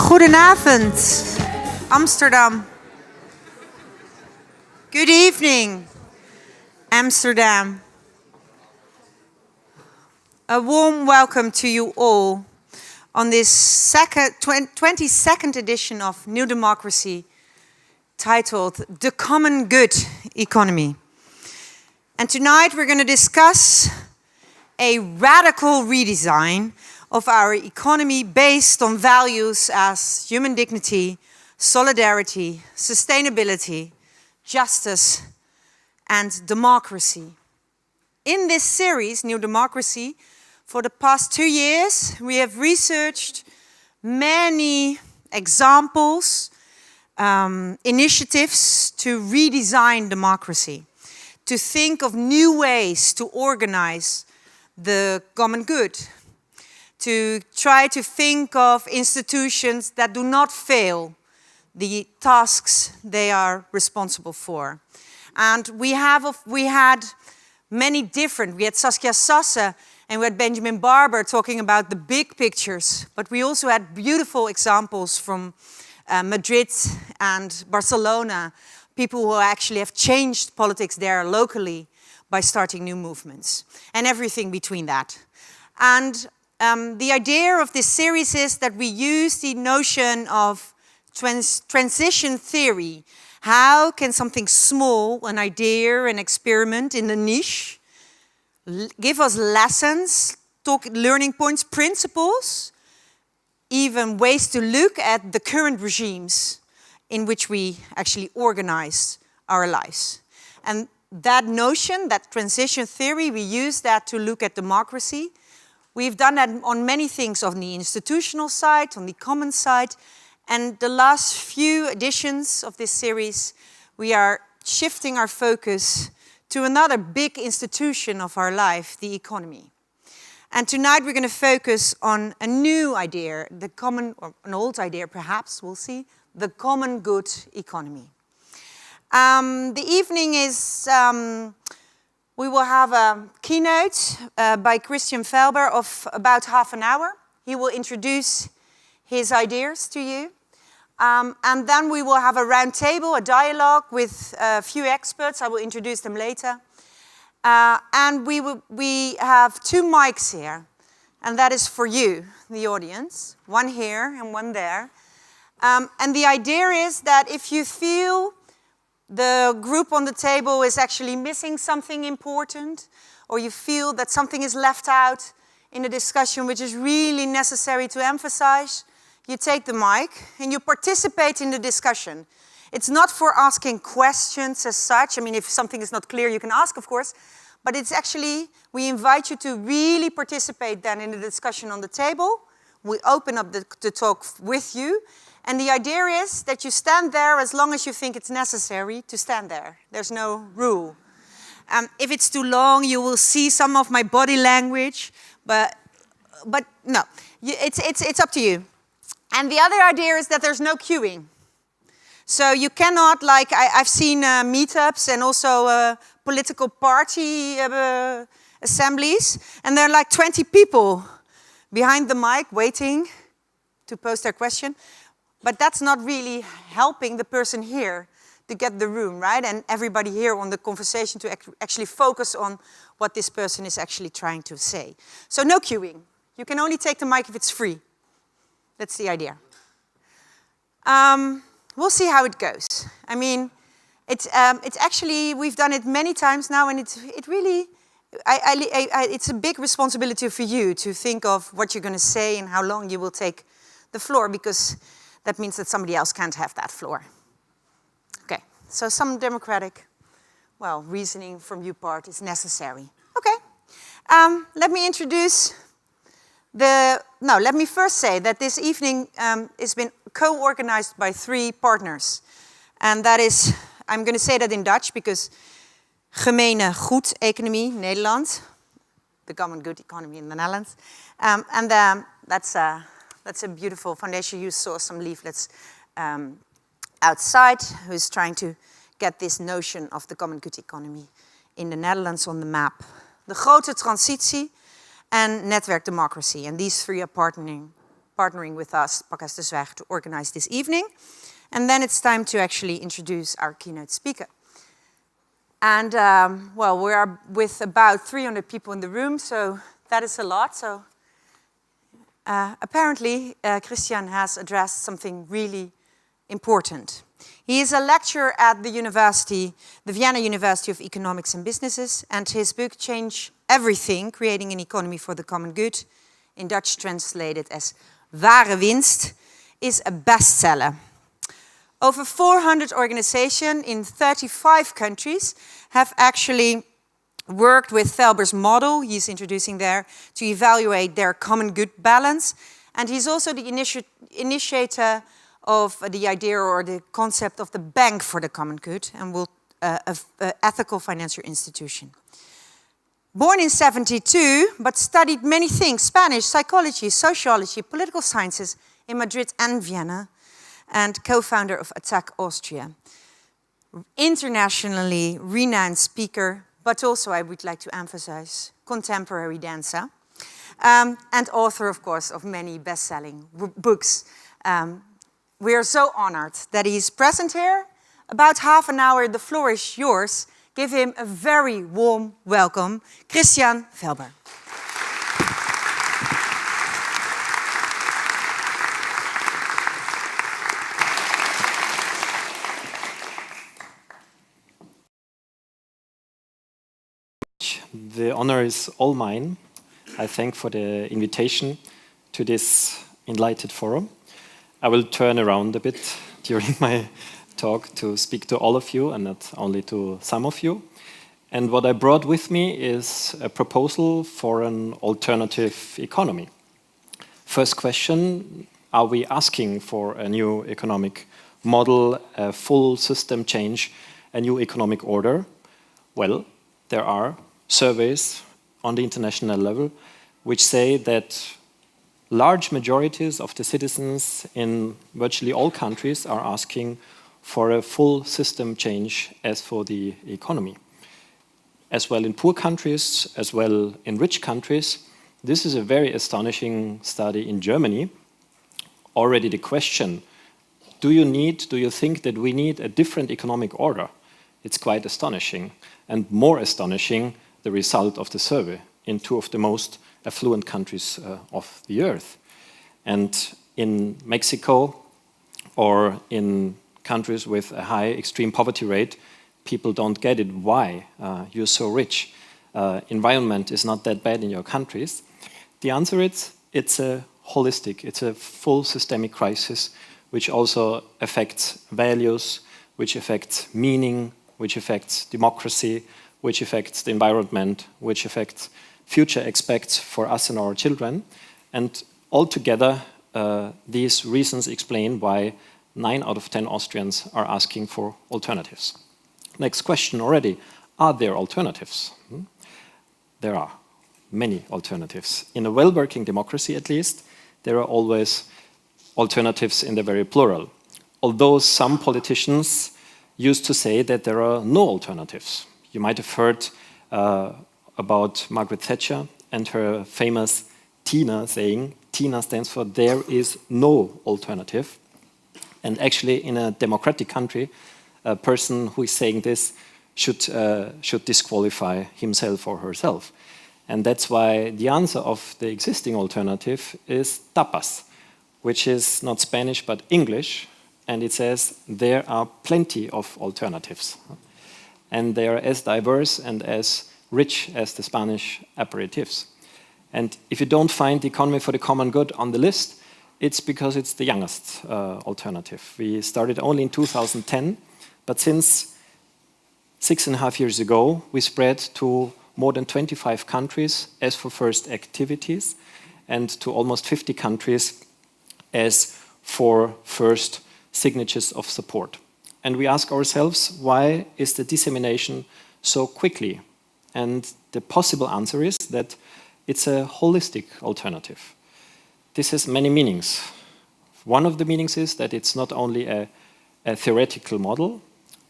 Goedenavond, Amsterdam. Good evening, Amsterdam. A warm welcome to you all on this 22nd edition of New Democracy, titled The Common Good Economy. And tonight we're going to discuss a radical redesign of our economy based on values as human dignity, solidarity, sustainability, justice, and democracy. In this series, New Democracy, for the past 2 years, we have researched many examples, initiatives to redesign democracy, to think of new ways to organize the common good, to try to think of institutions that do not fail the tasks they are responsible for. And we had many different, we had Saskia Sasse and we had Benjamin Barber talking about the big pictures, but we also had beautiful examples from Madrid and Barcelona, people who actually have changed politics there locally by starting new movements, and everything between that. And the idea of this series is that we use the notion of transition theory. How can something small, an idea, an experiment in the niche, give us lessons, learning points, principles, even ways to look at the current regimes in which we actually organize our lives. And that notion, that transition theory, we use that to look at democracy. We've done that on many things, on the institutional side, on the common side, and the last few editions of this series, we are shifting our focus to another big institution of our life, the economy. And tonight we're going to focus on a new idea, the common, or an old idea perhaps, we'll see, the common good economy. The evening is, we will have a keynote by Felber of about half an hour. He will introduce his ideas to you. And then we will have a round table, a dialogue with a few experts. I will introduce them later. And we have 2 mics here. And that is for you, the audience. One here and one there. And the idea is that if you feel the group on the table is actually missing something important, or you feel that something is left out in the discussion which is really necessary to emphasize, you take the mic and you participate in the discussion. It's not for asking questions as such. I mean, if something is not clear, you can ask, of course. But it's actually, we invite you to really participate then in the discussion on the table. We open up the talk with you. And the idea is that you stand there as long as you think it's necessary to stand there. There's no rule. If it's too long, you will see some of my body language. But no, it's up to you. And the other idea is that there's no queuing. So you cannot, like, I've seen meetups and also political party assemblies, and there are like 20 people behind the mic waiting to pose their question. But that's not really helping the person here to get the room, right? And everybody here on the conversation to actually focus on what this person is actually trying to say. So no queuing. You can only take the mic if it's free. That's the idea. We'll see how it goes. I mean, it's actually, we've done it many times now, and it really, it's a big responsibility for you to think of what you're going to say and how long you will take the floor, because that means that somebody else can't have that floor. Okay, so some democratic, well, reasoning from your part is necessary. Okay, let me introduce let me first say that this evening has been co-organized by 3 partners. And that is, I'm going to say that in Dutch because gemene goed economie, Nederland, the common good economy in the Netherlands. That's a beautiful foundation. You saw some leaflets outside who's trying to get this notion of the common good economy in the Netherlands on the map. De grote transitie and netwerk democracy. And these 3 are partnering with us, Pakhuis de Zwijger, to organize this evening. And then it's time to actually introduce our keynote speaker. And well, we are with about 300 people in the room, so that is a lot. So apparently, Christian has addressed something really important. He is a lecturer at the university, the Vienna University of Economics and Businesses, and his book, Change Everything, Creating an Economy for the Common Good, in Dutch translated as Ware Winst, is a bestseller. Over 400 organizations in 35 countries have actually worked with Felber's model, he's introducing there, to evaluate their common good balance. And he's also the initiator of the idea or the concept of the bank for the common good, and ethical financial institution. Born in 1972, but studied many things, Spanish, psychology, sociology, political sciences in Madrid and Vienna, and co-founder of Attack Austria. Internationally renowned speaker, but also, I would like to emphasize, contemporary dancer, and author, of course, of many best-selling books. We are so honored that he's present here. About half an hour, the floor is yours. Give him a very warm welcome, Christian Felber. The honor is all mine. I thank for the invitation to this enlightened forum. I will turn around a bit during my talk to speak to all of you and not only to some of you. And what I brought with me is a proposal for an alternative economy. First question, are we asking for a new economic model, a full system change, a new economic order? Well, there are surveys on the international level which say that large majorities of the citizens in virtually all countries are asking for a full system change as for the economy. As well in poor countries, as well in rich countries. This is a very astonishing study in Germany. Already the question, do you think that we need a different economic order? It's quite astonishing. And more astonishing, the result of the survey in two of the most affluent countries of the earth. And in Mexico or in countries with a high extreme poverty rate, people don't get it. Why? You're so rich. Environment is not that bad in your countries. The answer is it's a holistic, it's a full systemic crisis which also affects values, which affects meaning, which affects democracy, which affects the environment, which affects future expects for us and our children. And altogether, these reasons explain why 9 out of 10 Austrians are asking for alternatives. Next question already, are there alternatives? There are many alternatives. In a well-working democracy, at least, there are always alternatives in the very plural. Although some politicians used to say that there are no alternatives. You might have heard about Margaret Thatcher and her famous TINA saying, TINA stands for there is no alternative. And actually in a democratic country, a person who is saying this should disqualify himself or herself. And that's why the answer of the existing alternative is tapas, which is not Spanish but English, and it says there are plenty of alternatives. And they are as diverse and as rich as the Spanish aperitifs. And if you don't find the economy for the common good on the list, it's because it's the youngest alternative. We started only in 2010, but since 6.5 years ago, we spread to more than 25 countries as for first activities, and to almost 50 countries as for first signatures of support. And we ask ourselves, why is the dissemination so quickly? And the possible answer is that it's a holistic alternative. This has many meanings. One of the meanings is that it's not only a theoretical model,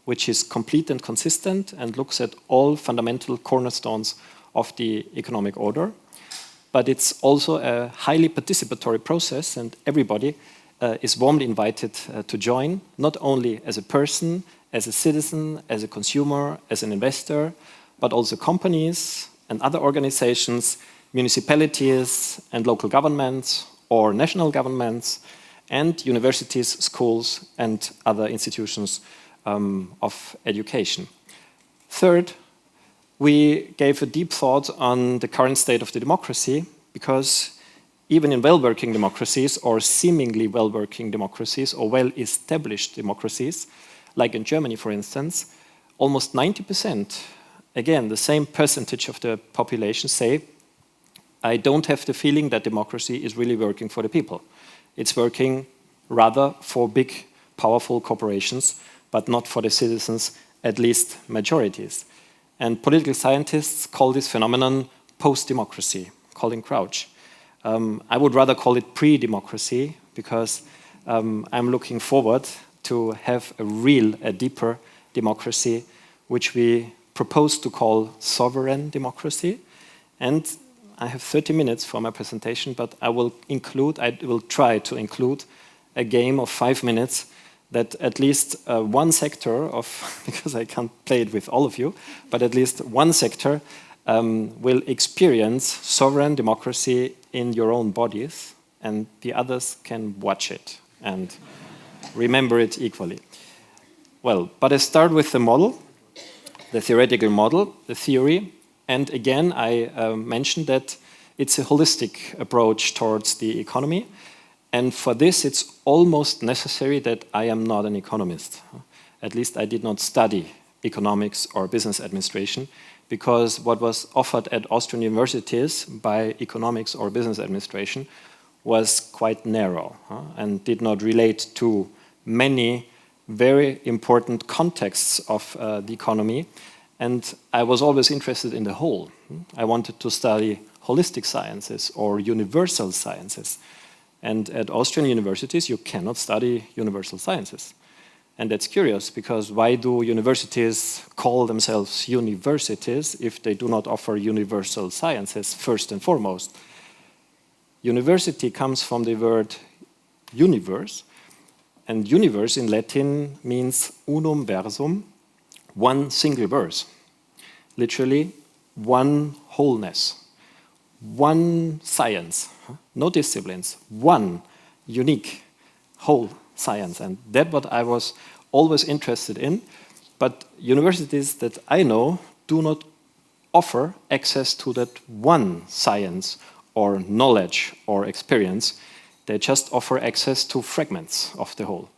which is complete and consistent and looks at all fundamental cornerstones of the economic order, but it's also a highly participatory process, and everybody is warmly invited to join, not only as a person, as a citizen, as a consumer, as an investor, but also companies and other organizations, municipalities and local governments or national governments, and universities, schools, and other institutions of education. Third, we gave a deep thought on the current state of the democracy, because even in well-working democracies or seemingly well-working democracies or well-established democracies, like in Germany, for instance, almost 90%, again, the same percentage of the population say, I don't have the feeling that democracy is really working for the people. It's working rather for big, powerful corporations, but not for the citizens, at least majorities. And political scientists call this phenomenon post-democracy, Colin Crouch. I would rather call it pre-democracy, because I'm looking forward to have a deeper democracy, which we propose to call sovereign democracy. And I have 30 minutes for my presentation, but I will try to include a game of 5 minutes that at least one sector of, because I can't play it with all of you, but at least one sector will experience sovereign democracy in your own bodies, and the others can watch it and remember it equally. Well, but I start with the model, the theoretical model, the theory, and again I mentioned that it's a holistic approach towards the economy, and for this it's almost necessary that I am not an economist. At least I did not study economics or business administration, because what was offered at Austrian universities by economics or business administration was quite narrow and did not relate to many very important contexts of the economy. And I was always interested in the whole. I wanted to study holistic sciences or universal sciences. And at Austrian universities, you cannot study universal sciences. And that's curious, because why do universities call themselves universities if they do not offer universal sciences first and foremost? University comes from the word universe, and universe in Latin means unum versum, one single verse. Literally, one wholeness, one science, no disciplines, one unique whole science. And that's what I was always interested in. But universities that I know do not offer access to that one science or knowledge or experience. They just offer access to fragments of the whole.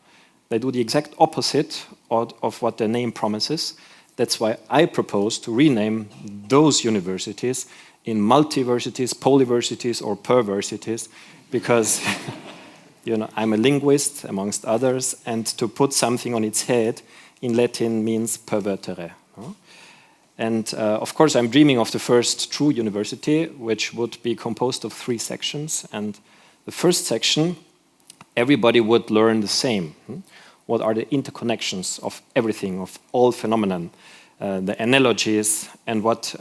They do the exact opposite of what their name promises. That's why I propose to rename those universities in multiversities, polyversities, or perversities, because I'm a linguist, amongst others, and to put something on its head in Latin means pervertere. And of course, I'm dreaming of the first true university, which would be composed of 3 sections. And the first section, everybody would learn the same. What are the interconnections of everything, of all phenomenon, the analogies, and what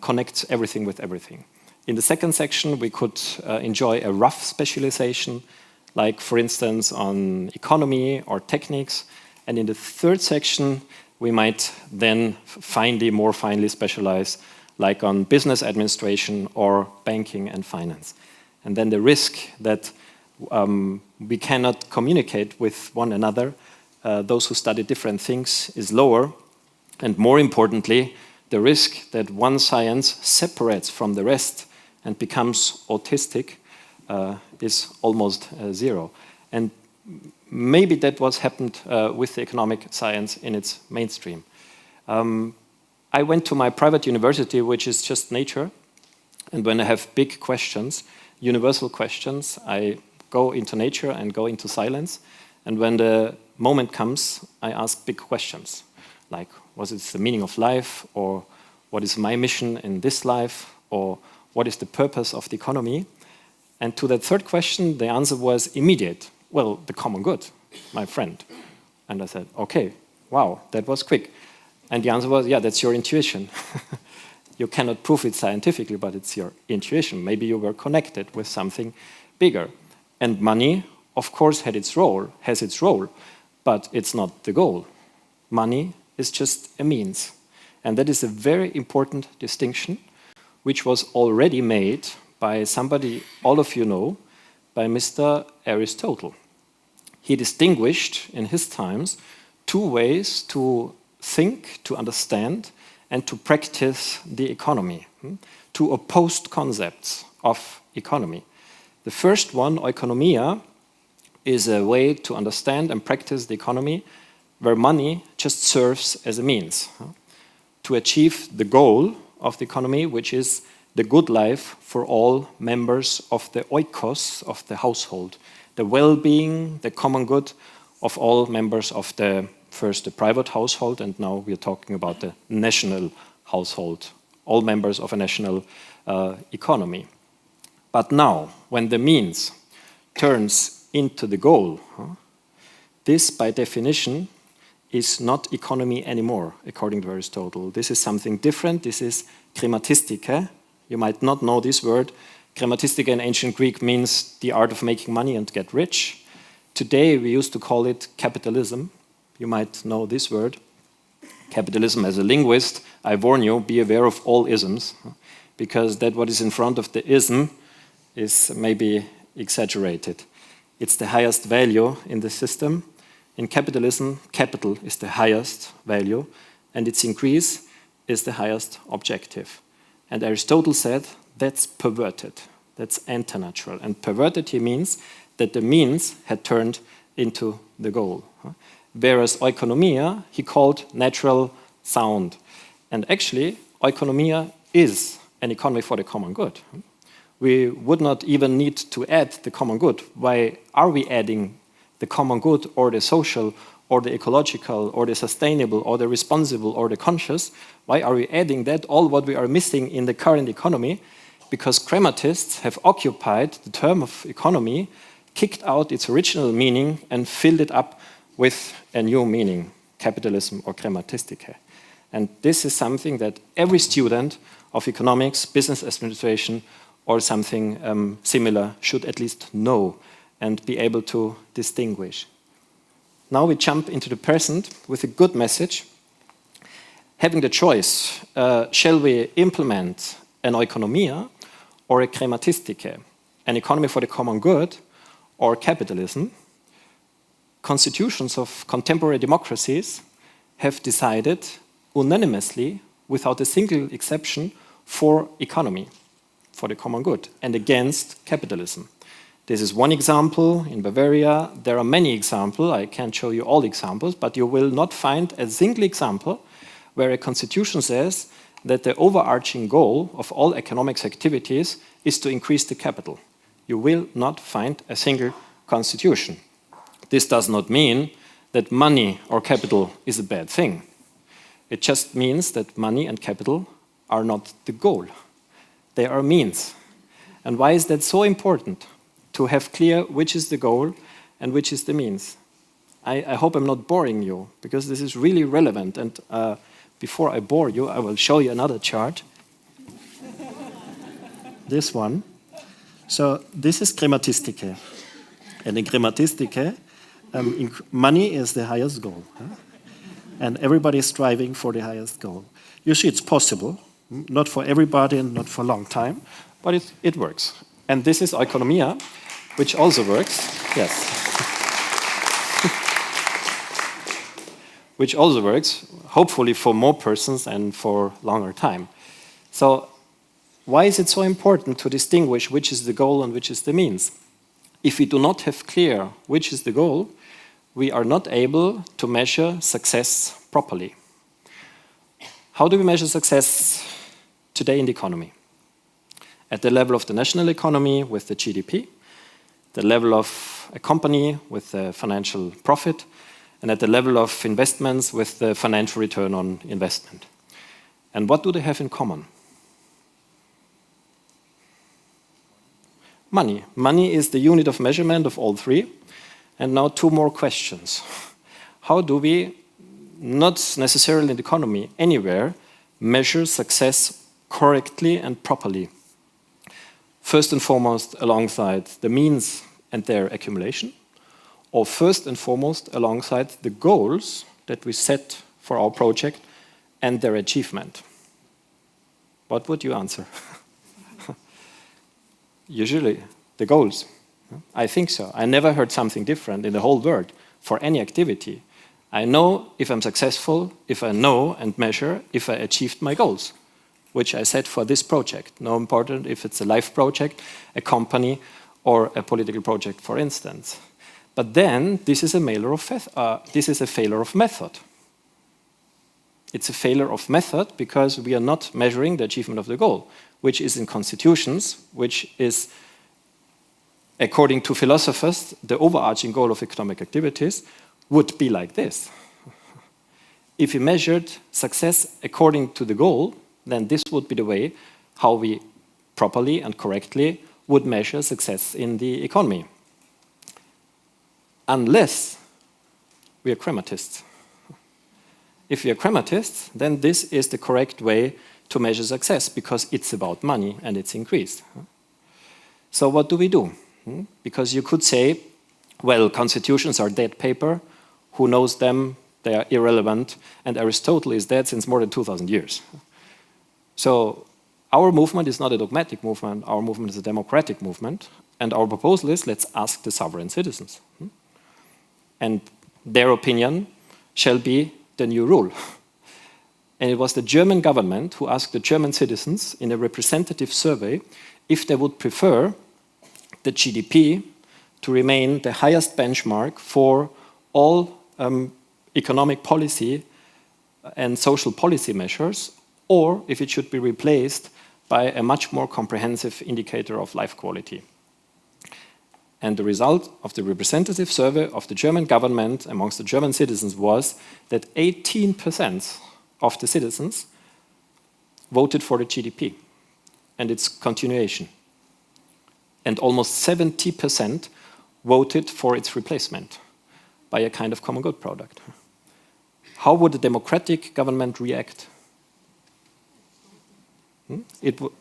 connects everything with everything. In the second section, we could enjoy a rough specialization, like, for instance, on economy or techniques. And in the third section, we might then more finely specialize, like on business administration or banking and finance. And then the risk that we cannot communicate with one another, those who study different things, is lower. And more importantly, the risk that one science separates from the rest and becomes autistic is almost zero. And maybe that was happened with the economic science in its mainstream. I went to my private university, which is just nature, and when I have big questions, universal questions, I go into nature and go into silence, and when the moment comes, I ask big questions, like, what is the meaning of life, or what is my mission in this life, or what is the purpose of the economy? And to that third question, the answer was immediate. Well, the common good, my friend. And I said, okay, wow, that was quick. And the answer was, yeah, that's your intuition. You cannot prove it scientifically, but it's your intuition. Maybe you were connected with something bigger. And money, of course, has its role, but it's not the goal. Money is just a means. And that is a very important distinction, which was already made by somebody all of you know, by Mr. Aristotle. He distinguished in his times two ways to think, to understand, and to practice the economy, two opposed concepts of economy. The first one, oikonomia, is a way to understand and practice the economy where money just serves as a means to achieve the goal of the economy, which is the good life for all members of the oikos, of the household, the well-being, the common good of all members of the private household, and now we're talking about the national household, all members of a national economy. But now, when the means turns into the goal, this, by definition, is not economy anymore, according to Aristotle. This is something different. This is grammatistike. You might not know this word. Grammatistike in ancient Greek means the art of making money and get rich. Today, we used to call it capitalism. You might know this word. Capitalism, as a linguist, I warn you, be aware of all isms, because that what is in front of the ism is maybe exaggerated. It's the highest value in the system. In capitalism, capital is the highest value, and its increase is the highest objective. And Aristotle said that's perverted, that's anti-natural. And perverted here means that the means had turned into the goal. Whereas oikonomia, he called natural sound. And actually, oikonomia is an economy for the common good. We would not even need to add the common good. Why are we adding the common good or the social or the ecological or the sustainable or the responsible or the conscious? Why are we adding that, all what we are missing in the current economy? Because grammatists have occupied the term of economy, kicked out its original meaning and filled it up with a new meaning, capitalism or grammatistike. And this is something that every student of economics, business administration, or something similar should at least know and be able to distinguish. Now we jump into the present with a good message. Having the choice, shall we implement an oikonomia or a grammatistike, an economy for the common good or capitalism? Constitutions of contemporary democracies have decided unanimously, without a single exception, for economy, for the common good, and against capitalism. This is one example in Bavaria. There are many examples. I can't show you all examples, but you will not find a single example where a constitution says that the overarching goal of all economics activities is to increase the capital. You will not find a single constitution. This does not mean that money or capital is a bad thing. It just means that money and capital are not the goal. They are means. And why is that so important? To have clear which is the goal and which is the means. I hope I'm not boring you, because this is really relevant. And before I bore you, I will show you another chart. This one. So this is grammatistike. And in grammatistike, money is the highest goal. And everybody is striving for the highest goal. You see, it's possible. Not for everybody and not for a long time, but it works. And this is oikonomia, which also works. Yes. Which also works, hopefully for more persons and for longer time. So why is it so important to distinguish which is the goal and which is the means? If we do not have clear which is the goal, we are not able to measure success properly. How do we measure success today in the economy? At the level of the national economy with the GDP, the level of a company with the financial profit, and at the level of investments with the financial return on investment. And what do they have in common? Money. Money is the unit of measurement of all three. And now two more questions. How do we, not necessarily in the economy, anywhere, measure success correctly and properly. First and foremost alongside the means and their accumulation, or first and foremost alongside the goals that we set for our project and their achievement. What would you answer? Usually, the goals. I think so. I never heard something different in the whole world for any activity. I know if I'm successful, if I know and measure if I achieved my goals, which I set for this project. No important if it's a life project, a company, or a political project, for instance. But then this is a failure of method. It's a failure of method because we are not measuring the achievement of the goal, which is in constitutions, which is, according to philosophers, the overarching goal of economic activities would be like this. If we measured success according to the goal, then this would be the way how we properly and correctly would measure success in the economy. Unless we are chromatists. If we are chromatists, then this is the correct way to measure success because it's about money and it's increased. So what do we do? Because you could say, well, constitutions are dead paper. Who knows them? They are irrelevant. And Aristotle is dead since more than 2,000 years. So our movement is not a dogmatic movement. Our movement is a democratic movement. And our proposal is, let's ask the sovereign citizens. And their opinion shall be the new rule. And it was the German government who asked the German citizens in a representative survey if they would prefer the GDP to remain the highest benchmark for all economic policy and social policy measures, or if it should be replaced by a much more comprehensive indicator of life quality. And the result of the representative survey of the German government amongst the German citizens was that 18% of the citizens voted for the GDP and its continuation. And almost 70% voted for its replacement by a kind of common good product. How would a democratic government react?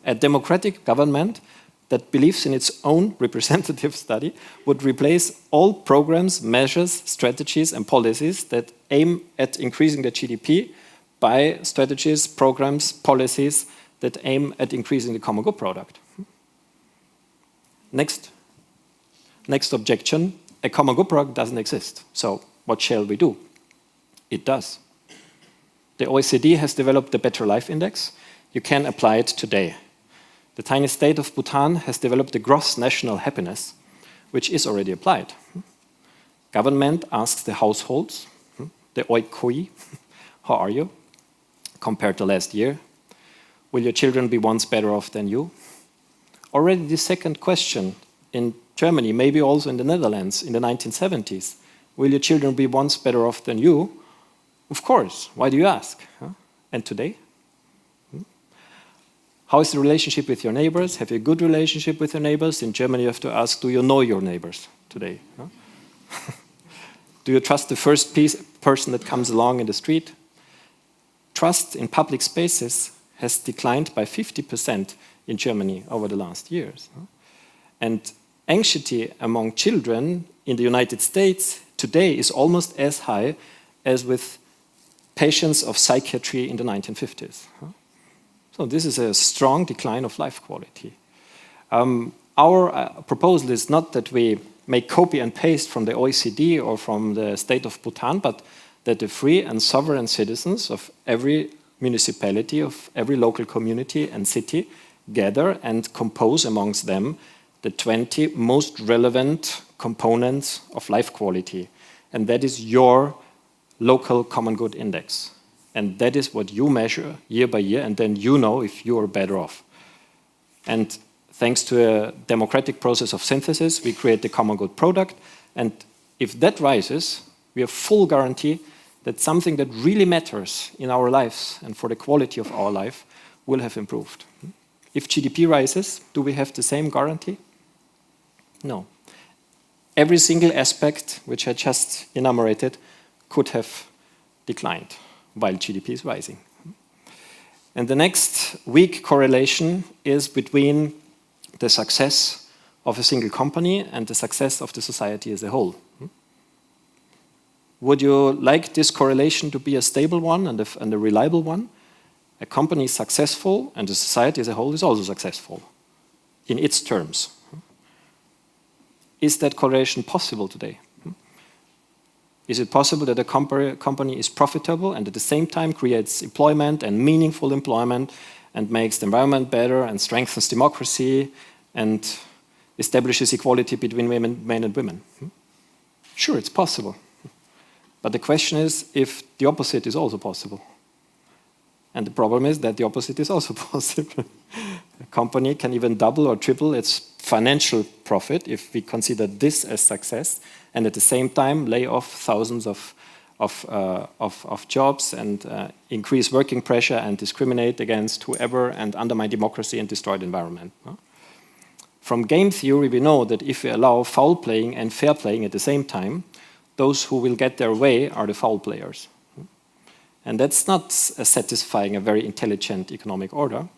A democratic government that believes in its own representative study would replace all programs, measures, strategies, and policies that aim at increasing the GDP by strategies, programs, policies that aim at increasing the common good product. Next objection, a common good product doesn't exist. So what shall we do? It does. The OECD has developed the Better Life Index. You can apply it today. The tiny state of Bhutan has developed the gross national happiness, which is already applied. Government asks the households, the oikoi, how are you compared to last year? Will your children be once better off than you? Already the second question in Germany, maybe also in the Netherlands in the 1970s, will your children be once better off than you? Of course, why do you ask? And today? How is the relationship with your neighbors? Have you a good relationship with your neighbors? In Germany, you have to ask, do you know your neighbors today? Do you trust the first person that comes along in the street? Trust in public spaces has declined by 50% in Germany over the last years. And anxiety among children in the United States today is almost as high as with patients of psychiatry in the 1950s. So this is a strong decline of life quality. Our proposal is not that we make copy and paste from the OECD or from the state of Bhutan, but that the free and sovereign citizens of every municipality, of every local community and city gather and compose amongst them the 20 most relevant components of life quality. And that is your local common good index. And that is what you measure year by year, and then you know if you are better off. And thanks to a democratic process of synthesis, we create the common good product. And if that rises, we have full guarantee that something that really matters in our lives and for the quality of our life will have improved. If GDP rises, do we have the same guarantee? No. Every single aspect which I just enumerated could have declined while GDP is rising. And the next weak correlation is between the success of a single company and the success of the society as a whole. Would you like this correlation to be a stable one and a reliable one? A company is successful and the society as a whole is also successful in its terms. Is that correlation possible today? Is it possible that a company is profitable and at the same time creates employment and meaningful employment and makes the environment better and strengthens democracy and establishes equality between men and women? Sure, it's possible. But the question is if the opposite is also possible. And the problem is that the opposite is also possible. A company can even double or triple its financial profit if we consider this as success, and at the same time lay off thousands of jobs and increase working pressure and discriminate against whoever and undermine democracy and destroy the environment. From game theory, we know that if we allow foul playing and fair playing at the same time, those who will get their way are the foul players. And that's not satisfying a very intelligent economic order.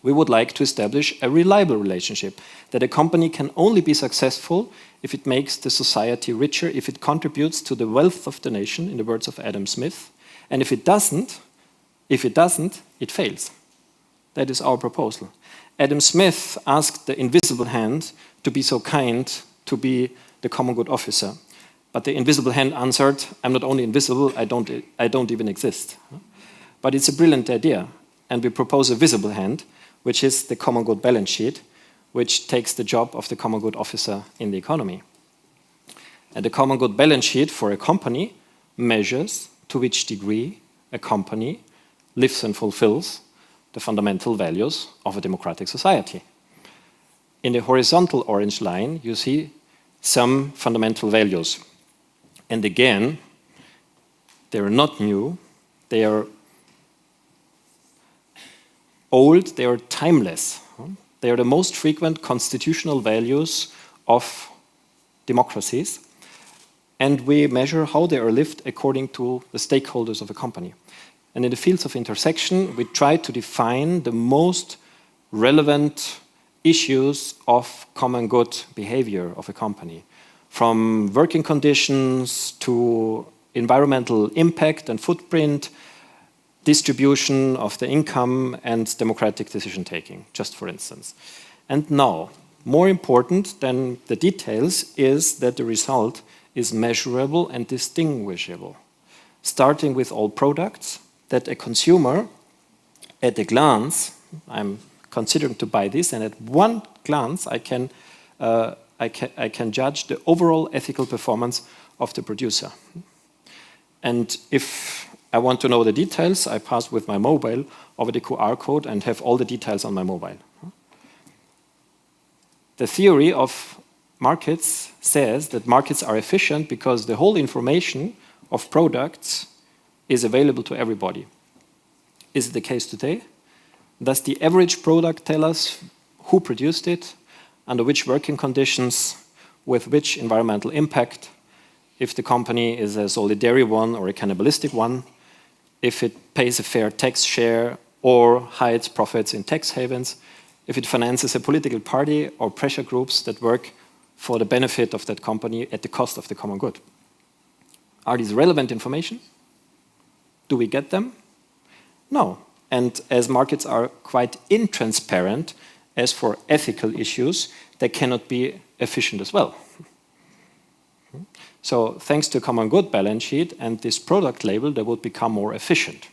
We would like to establish a reliable relationship, that a company can only be successful if it makes the society richer, if it contributes to the wealth of the nation, in the words of Adam Smith. And if it doesn't, it fails. That is our proposal. Adam Smith asked the invisible hand to be so kind to be the common good officer. But the invisible hand answered, I'm not only invisible, I don't even exist. But it's a brilliant idea. And we propose a visible hand, which is the common good balance sheet, which takes the job of the common good officer in the economy. And the common good balance sheet for a company measures to which degree a company lives and fulfills the fundamental values of a democratic society. In the horizontal orange line, you see some fundamental values. And again, they are not new, they are old, they are timeless. They are the most frequent constitutional values of democracies, and we measure how they are lived according to the stakeholders of a company. And in the fields of intersection, we try to define the most relevant issues of common good behavior of a company, from working conditions to environmental impact and footprint, distribution of the income, and democratic decision-taking, just for instance. And now, more important than the details is that the result is measurable and distinguishable, starting with all products that a consumer, at a glance, I'm considering to buy this, and at one glance I can judge the overall ethical performance of the producer. And if I want to know the details, I pass with my mobile over the QR code and have all the details on my mobile. The theory of markets says that markets are efficient because the whole information of products is available to everybody. Is it the case today? Does the average product tell us who produced it, under which working conditions, with which environmental impact, if the company is a solidary one or a cannibalistic one, if it pays a fair tax share or hides profits in tax havens, if it finances a political party or pressure groups that work for the benefit of that company at the cost of the common good? Are these relevant information? Do we get them? No. And as markets are quite intransparent, as for ethical issues, they cannot be efficient as well. So thanks to common good balance sheet and this product label, they would become more efficient.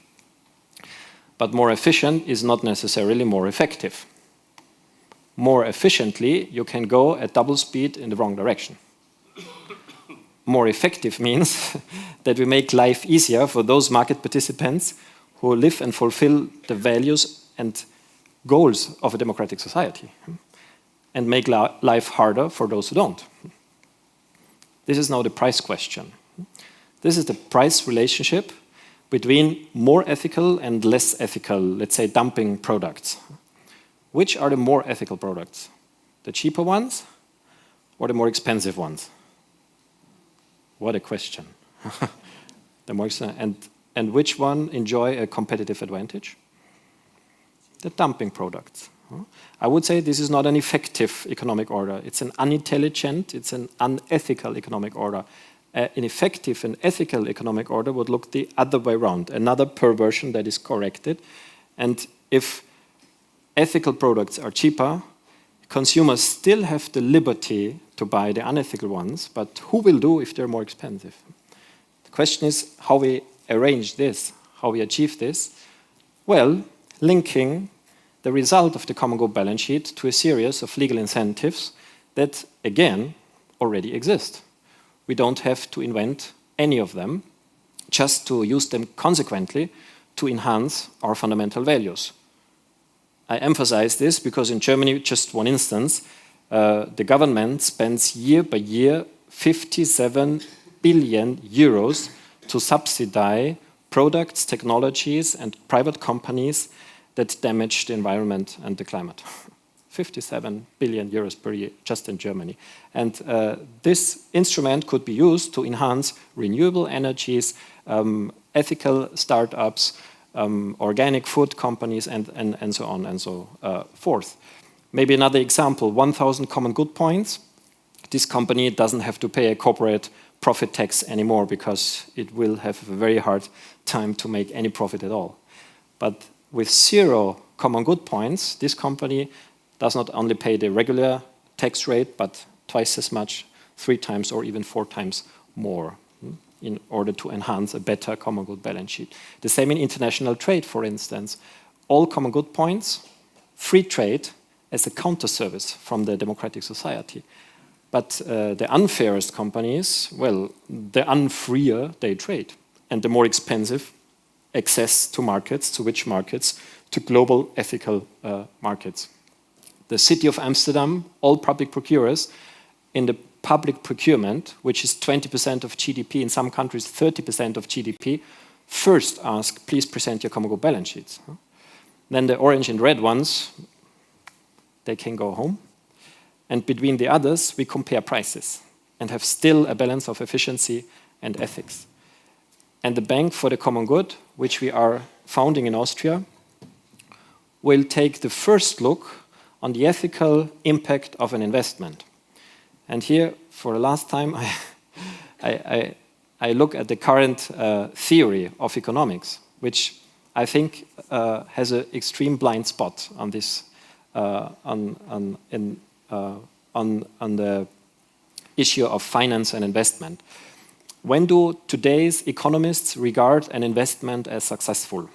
But more efficient is not necessarily more effective. More efficiently, you can go at double speed in the wrong direction. More effective means that we make life easier for those market participants who live and fulfill the values and goals of a democratic society, and make life harder for those who don't. This is now the price question. This is the price relationship between more ethical and less ethical, let's say, dumping products. Which are the more ethical products? The cheaper ones or the more expensive ones? What a question. The more expensive, and which one enjoy a competitive advantage? the dumping products. I would say this is not an effective economic order. It's an unintelligent, it's an unethical economic order. An effective and ethical economic order would look the other way around, another perversion that is corrected. And if ethical products are cheaper, consumers still have the liberty to buy the unethical ones, but who will do if they're more expensive? The question is how we arrange this, how we achieve this. Well, linking the result of the common good balance sheet to a series of legal incentives that, again, already exist. We don't have to invent any of them, just to use them consequently to enhance our fundamental values. I emphasize this because in Germany, just one instance, the government spends year by year 57 billion euros to subsidize products, technologies, and private companies that damage the environment and the climate. 57 billion euros per year, just in Germany. And this instrument could be used to enhance renewable energies, ethical startups, organic food companies, and so on and so forth. Maybe another example, 1,000 common good points. This company doesn't have to pay a corporate profit tax anymore because it will have a very hard time to make any profit at all. But with 0 common good points, this company does not only pay the regular tax rate, but twice as much, 3 times or even 4 times more in order to enhance a better common good balance sheet. The same in international trade, for instance. All common good points, free trade as a counter-service from the democratic society. But the unfairest companies, well, the unfreer they trade. And the more expensive access to markets, to which markets? To global ethical markets. The city of Amsterdam, all public procurers, in the public procurement, which is 20% of GDP, in some countries 30% of GDP, first ask, please present your common good balance sheets. Then the orange and red ones, they can go home. And between the others, we compare prices and have still a balance of efficiency and ethics. And the Bank for the Common Good, which we are founding in Austria, will take the first look on the ethical impact of an investment. And here, for the last time, I look at the current theory of economics, which I think has an extreme blind spot on this, on the issue of finance and investment. When do today's economists regard an investment as successful?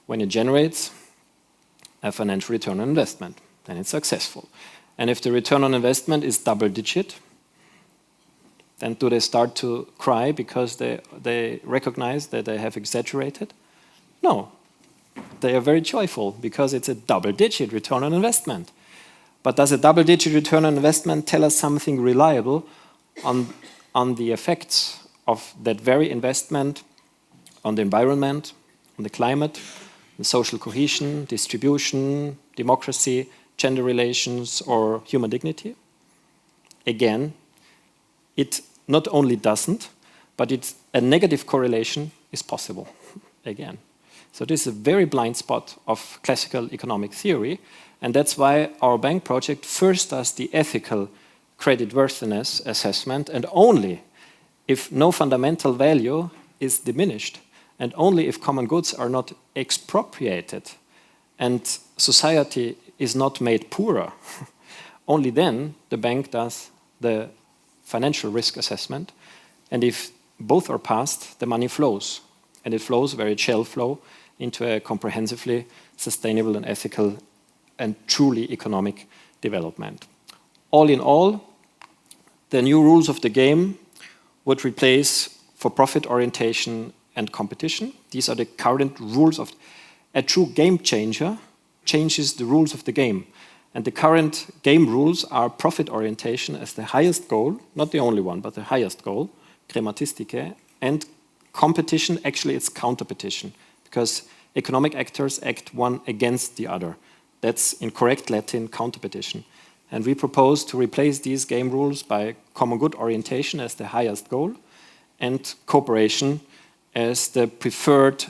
When it generates a financial return on investment, then it's successful. And if the return on investment is double-digit, then do they start to cry because they recognize that they have exaggerated? No. They are very joyful because it's a double-digit return on investment. But does a double-digit return on investment tell us something reliable on the effects of that very investment on the environment, on the climate, the social cohesion, distribution, democracy, gender relations, or human dignity? Again, it not only doesn't, but a negative correlation is possible, again. So this is a very blind spot of classical economic theory, and that's why our bank project first does the ethical creditworthiness assessment, and only if no fundamental value is diminished, and only if common goods are not expropriated and society is not made poorer, only then the bank does the financial risk assessment. And if both are passed, the money flows. And it flows where it shall flow into a comprehensively sustainable and ethical and truly economic development. All in all, the new rules of the game would replace for-profit orientation and competition. These are the current rules of a true game changer changes the rules of the game. And the current game rules are profit orientation as the highest goal, not the only one, but the highest goal, Krematistike, and competition, actually it's counterpetition, because economic actors act one against the other. That's in correct Latin, counterpetition. And we propose to replace these game rules by common good orientation as the highest goal and cooperation as the preferred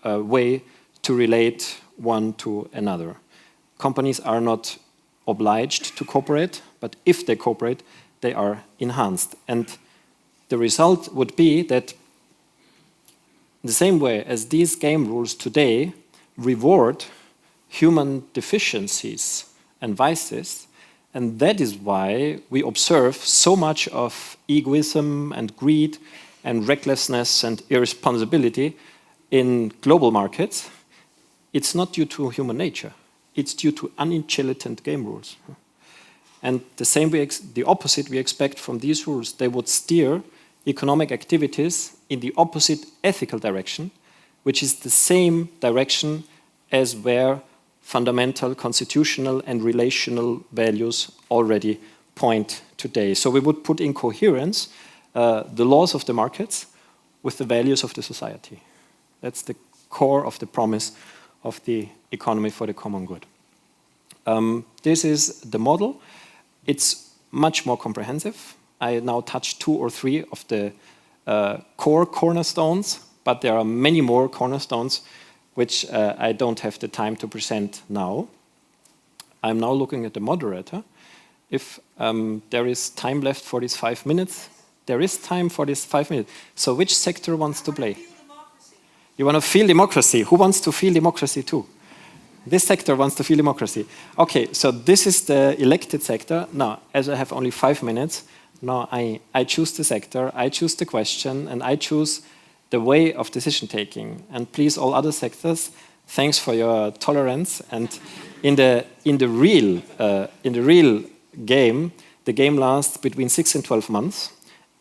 way to relate one to another. Companies are not obliged to cooperate, but if they cooperate, they are enhanced. And the result would be that the same way as these game rules today reward human deficiencies and vices, and that is why we observe so much of egoism and greed and recklessness and irresponsibility in global markets. It's not due to human nature. It's due to unintelligent game rules. And the same way, the opposite we expect from these rules. They would steer economic activities in the opposite ethical direction, which is the same direction as where fundamental constitutional and relational values already point today. So we would put in coherence the laws of the markets with the values of the society. That's the core of the promise of the economy for the common good. This is the model. It's much more comprehensive. I now touched 2 or 3 of the core cornerstones, but there are many more cornerstones which I don't have the time to present now. I'm now looking at the moderator. If there is time left for these 5 minutes, there is time for these 5 minutes. So which sector wants to play? You want to feel democracy. Who wants to feel democracy too? This sector wants to feel democracy. Okay, so this is the elected sector. Now, as I have only 5 minutes, now I choose the sector, I choose the question, and I choose the way of decision taking. And please, all other sectors, thanks for your tolerance. And in the real game, the game lasts between 6 and 12 months.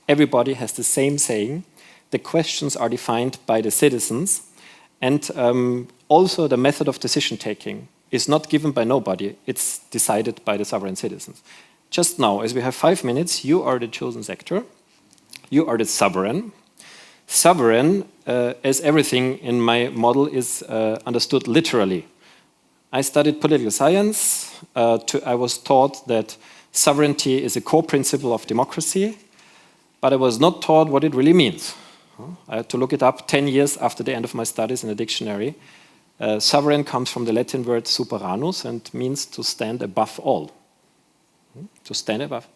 Everybody has the same saying. The questions are defined by the citizens, and also the method of decision taking is not given by nobody. It's decided by the sovereign citizens. Just now, as we have 5 minutes, you are the chosen sector. You are the sovereign. Sovereign, as everything in my model, is understood literally. I studied political science. I was taught that sovereignty is a core principle of democracy, but I was not taught what it really means. I had to look it up 10 years after the end of my studies in a dictionary. Sovereign comes from the Latin word superanus and means to stand above all. To stand above.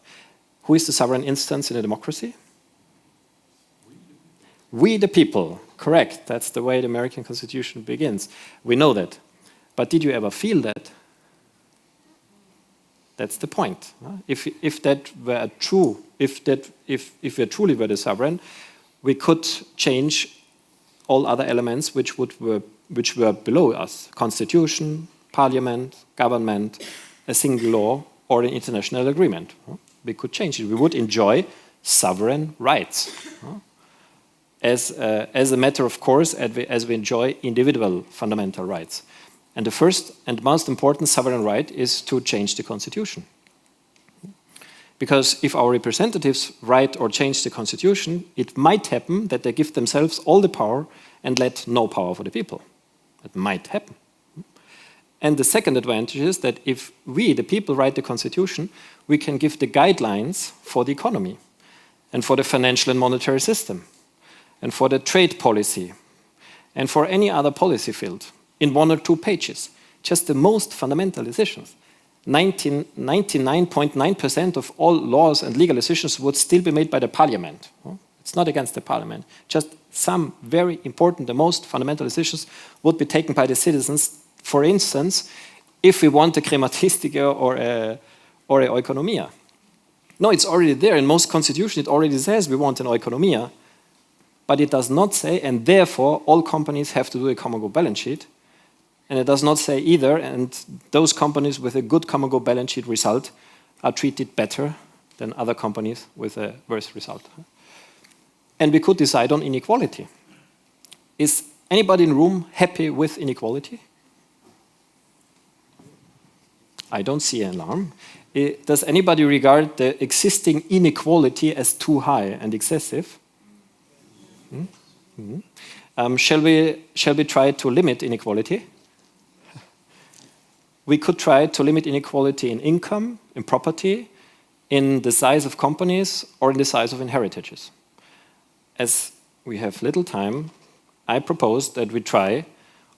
Who is the sovereign instance in a democracy? We the people. Correct. That's the way the American Constitution begins. We know that. But did you ever feel that? That's the point. If that were true, if we truly were the sovereign, we could change all other elements which were below us: constitution, parliament, government, a single law, or an international agreement. We could change it. We would enjoy sovereign rights as a matter of course, as we enjoy individual fundamental rights. And the first and most important sovereign right is to change the constitution. Because if our representatives write or change the constitution, it might happen that they give themselves all the power and let no power for the people. It might happen. And the second advantage is that if we, the people, write the constitution, we can give the guidelines for the economy and for the financial and monetary system and for the trade policy and for any other policy field in 1 or 2 pages. Just the most fundamental decisions. 99.9% of all laws and legal decisions would still be made by the parliament. It's not against the parliament. Just some very important, the most fundamental decisions would be taken by the citizens. For instance, if we want a crematistica or a oikonomia. No, it's already there. In most constitutions, it already says we want an oikonomia. But it does not say, and therefore all companies have to do a common good balance sheet. And it does not say either, and those companies with a good common good balance sheet result are treated better than other companies with a worse result. And we could decide on inequality. Is anybody in the room happy with inequality? I don't see an alarm. Does anybody regard the existing inequality as too high and excessive? Shall we try to limit inequality? We could try to limit inequality in income, in property, in the size of companies, or in the size of inheritages. As we have little time, I propose that we try,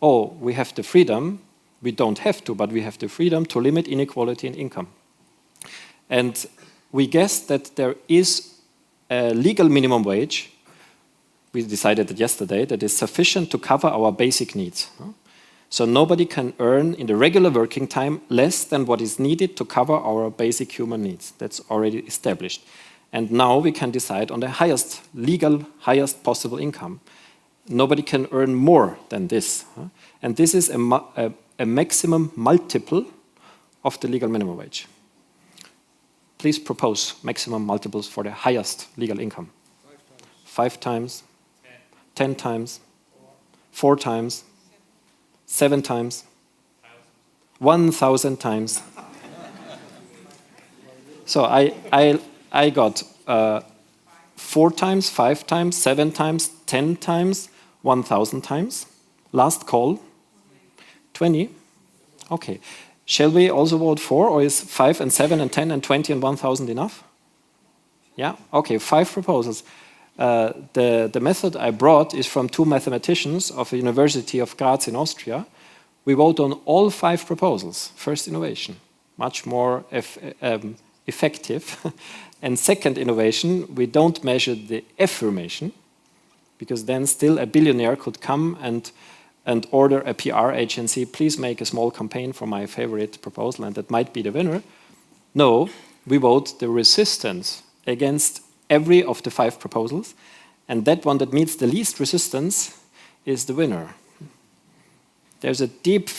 we have the freedom We don't have to, but we have the freedom to limit inequality in income. And we guessed that there is a legal minimum wage, we decided it yesterday, that is sufficient to cover our basic needs. So nobody can earn in the regular working time less than what is needed to cover our basic human needs. That's already established. And now we can decide on the highest, legal, highest possible income. Nobody can earn more than this. And this is a maximum multiple of the legal minimum wage. Please propose maximum multiples for the highest legal income. 5 times, 10 times, 4 times, 7 times, 1,000 times. So I got 4 times, 5 times, 7 times, 10 times, 1,000 times. Last call, 20. Okay. Shall we also vote for, or is 5 and 7 and 10 and 20 and 1,000 enough? Yeah? Okay, 5 proposals. The method I brought is from 2 mathematicians of the University of Graz in Austria. We vote on all 5 proposals. First innovation, much more effective. And second innovation, we don't measure the affirmation, because then still a billionaire could come and order a PR agency, please make a small campaign for my favorite proposal, and that might be the winner. No, we vote the resistance against every of the 5 proposals, and that one that meets the least resistance is the winner. There's a deep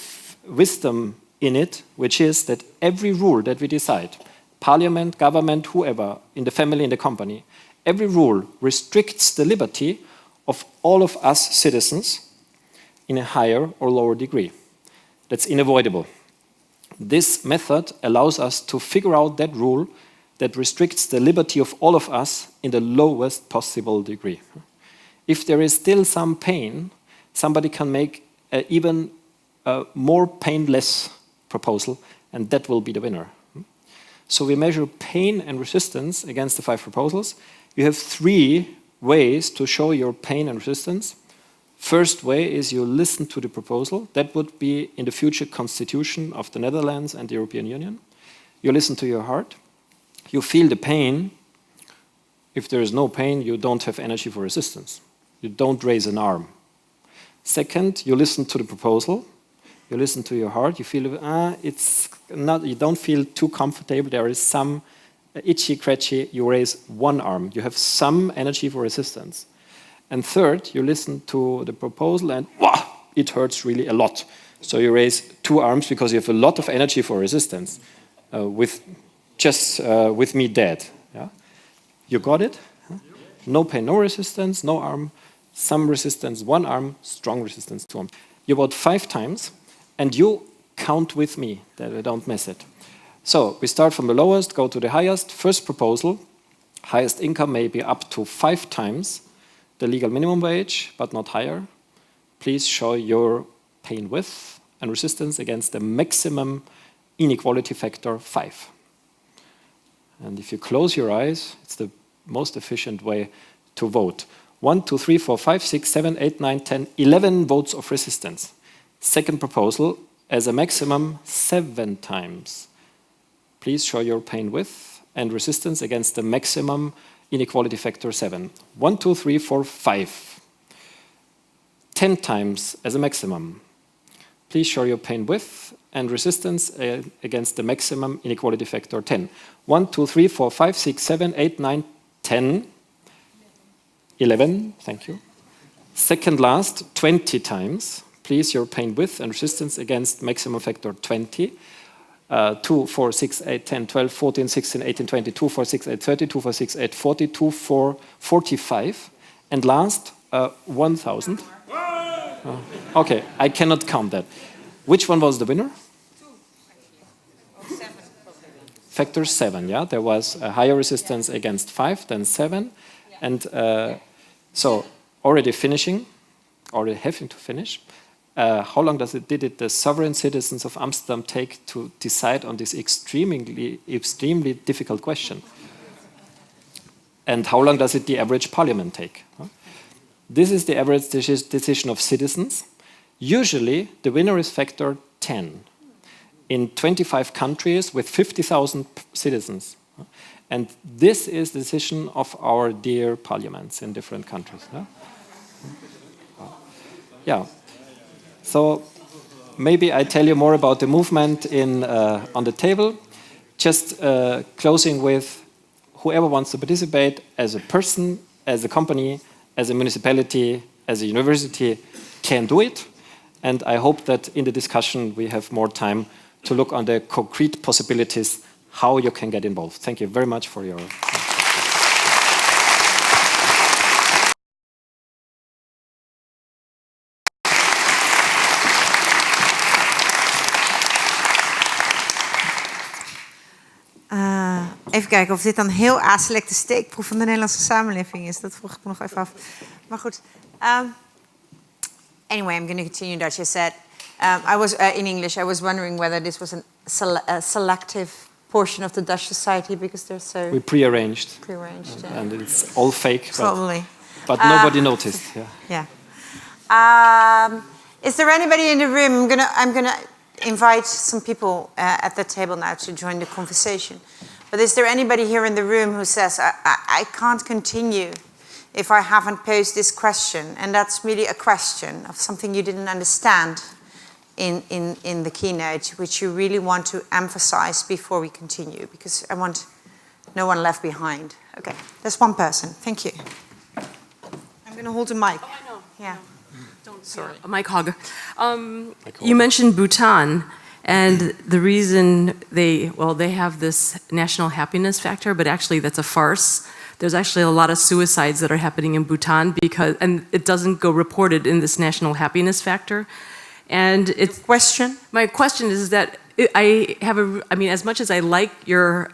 wisdom in it, which is that every rule that we decide, parliament, government, whoever, in the family, in the company, every rule restricts the liberty of all of us citizens in a higher or lower degree. That's unavoidable. This method allows us to figure out that rule that restricts the liberty of all of us in the lowest possible degree. If there is still some pain, somebody can make an even more painless proposal, and that will be the winner. So we measure pain and resistance against the 5 proposals. You have 3 ways to show your pain and resistance. First way is you listen to the proposal. That would be in the future constitution of the Netherlands and the European Union. You listen to your heart. You feel the pain. If there is no pain, you don't have energy for resistance. You don't raise an arm. Second, you listen to the proposal. You listen to your heart. You feel it's not. You don't feel too comfortable. There is some itchy, scratchy. You raise one arm. You have some energy for resistance. And third, you listen to the proposal and it hurts really a lot. So you raise 2 arms because you have a lot of energy for resistance. With me dead. Yeah? You got it? Huh? No pain, no resistance, no arm, some resistance, 1 arm, strong resistance, 2 arms. You vote 5 times, and you count with me that I don't miss it. So we start from the lowest, go to the highest. First proposal, highest income may be up to 5 times the legal minimum wage, but not higher. Please show your pain width and resistance against the maximum inequality factor 5. And if you close your eyes, it's the most efficient way to vote. 1, 2, 3, 4, 5, 6, 7, 8, 9, 10, 11 votes of resistance. Second proposal, as a maximum 7 times. Please show your pain width and resistance against the maximum inequality factor 7. 1, 2, 3, 4, 5. 10 times as a maximum. Please show your pain width and resistance against the maximum inequality factor 10. 1, 2, 3, 4, 5, 6, 7, 8, 9, 10. 11, thank you. Second last, 20 times. Please your pain width and resistance against maximum factor 20. 2, 4, 6, 8, 10, 12, 14, 16, 18, 20, 2, 4, 6, 8, 30, 2, 4, 6, 8, 40, 2, 4, 45. And last, 1,000. Okay, I cannot count that. Which one was the winner? 2. 7. Factor 7, yeah? There was a higher resistance against 5 than 7. And so already finishing, already having to finish. How long did the sovereign citizens of Amsterdam take to decide on this extremely difficult question? And how long does the average parliament take? This is the average decision of citizens. Usually, the winner is factor 10 in 25 countries with 50,000 citizens. And this is the decision of our dear parliaments in different countries. Yeah. So maybe I tell you more about the movement on the table. Just closing with whoever wants to participate as a person, as a company, as a municipality, as a university can do it. And I hope that in the discussion we have more time to look on the concrete possibilities how you can get involved. Thank you very much for your... Even kijken of dit dan heel aselecte steekproef van de Nederlandse samenleving is. Dat vroeg ik me nog even af. Maar goed. Anyway, I'm going to continue in Dutch. I said, I was in English. I was wondering whether this was a selective portion of the Dutch society because they're so... We prearranged. Prearranged, yeah. And it's all fake. Probably. But nobody noticed. Yeah. Is there anybody in the room? I'm gonna invite some people at the table now to join the conversation. But is there anybody here in the room who says, I can't continue if I haven't posed this question? And that's really a question of something you didn't understand in the keynote, which you really want to emphasize before we continue, because I want no one left behind. Okay, there's one person. Thank you. I'm going to hold the mic. Oh, I know. Yeah. Don't, sorry. Mike Hogger. You mentioned Bhutan, and the reason they have this national happiness factor, but actually that's a farce. There's actually a lot of suicides that are happening in Bhutan and it doesn't go reported in this national happiness factor. And it's my question is that I mean, as much as I like your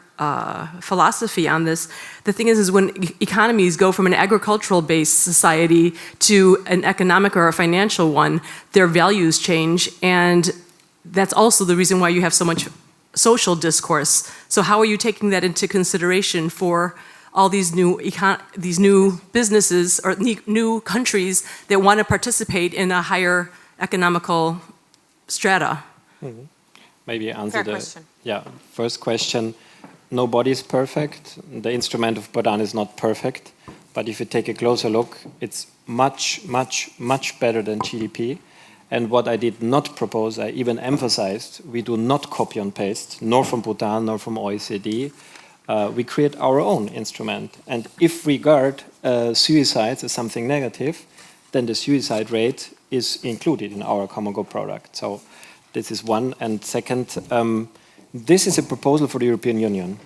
philosophy on this, the thing is when economies go from an agricultural-based society to an economic or a financial one, their values change, and that's also the reason why you have so much social discourse. So how are you taking that into consideration for all these new businesses or new countries that want to participate in a higher economical strata? Mm-hmm. Maybe answer question. First question. Nobody is perfect. The instrument of Bhutan is not perfect. But if you take a closer look, it's much, much, much better than GDP. And what I did not propose, I even emphasized, we do not copy and paste, nor from Bhutan, nor from OECD. We create our own instrument. And if we regard suicides as something negative, then the suicide rate is included in our common goal product. So this is one. And second, this is a proposal for the European Union.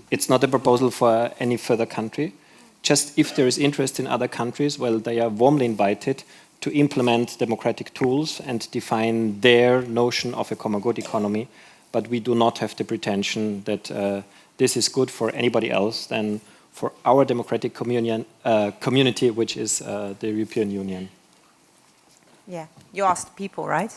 It's not a proposal for any further country. Just if there is interest in other countries, well, they are warmly invited to implement democratic tools and define their notion of a common good economy. But we do not have the pretension that this is good for anybody else than for our democratic community, which is the European Union. Yeah, you asked people, right?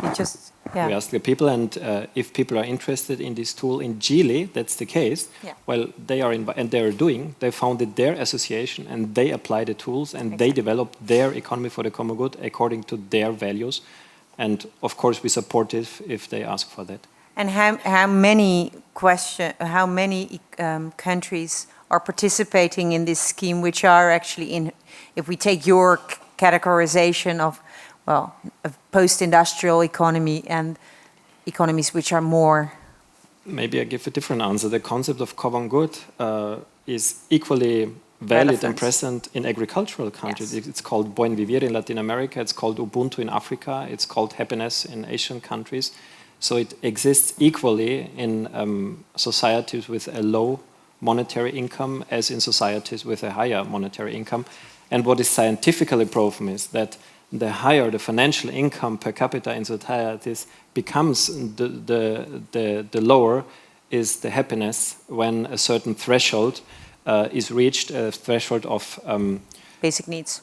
You just, We ask the people, and if people are interested in this tool in Chile, that's the case. Yeah. Well, they founded their association, and they apply the tools, and they developed their economy for the common good according to their values. And of course, we support it if they ask for that. And how many countries are participating in this scheme, which are actually in, if we take your categorization of, well, a post-industrial economy and economies which are more... Maybe I give a different answer. The concept of common good is equally valid Relevant. and present in agricultural countries. Yes. It's called Buen Vivir in Latin America, it's called Ubuntu in Africa, it's called happiness in Asian countries. So it exists equally in societies with a low monetary income as in societies with a higher monetary income. And what is scientifically proven is that the higher the financial income per capita in societies becomes, the lower is the happiness when a certain threshold is reached, a threshold of... basic needs.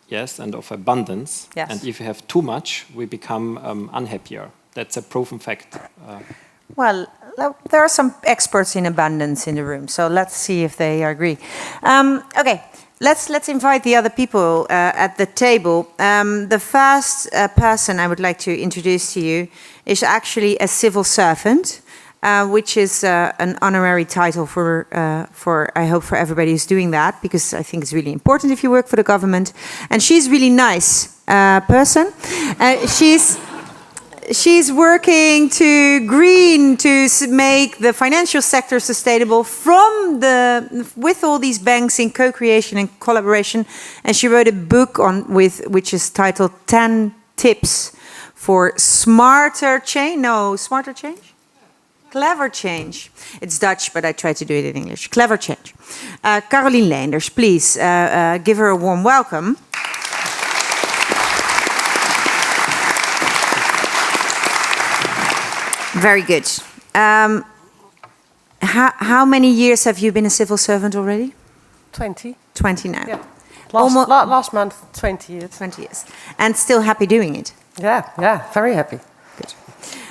Yes, and of abundance. Yes. And if you have too much, we become unhappier. That's a proven fact. Well, there are some experts in abundance in the room, so let's see if they agree. Okay, let's invite the other people at the table. The first person I would like to introduce to you is actually a civil servant, which is an honorary title for I hope for everybody who's doing that, because I think it's really important if you work for the government. And she's a really nice person. She's working to make the financial sector sustainable with all these banks in co-creation and collaboration. And she wrote a book which is titled 10 Tips for Smarter Change. Clever change. It's Dutch, but I try to do it in English. Clever change. Caroline Leenders, please give her a warm welcome. Very good. How many years have you been a civil servant already? 20. 20 now. Yeah. Last month, 20 years. 20 years. And still happy doing it? Yeah, very happy. Good.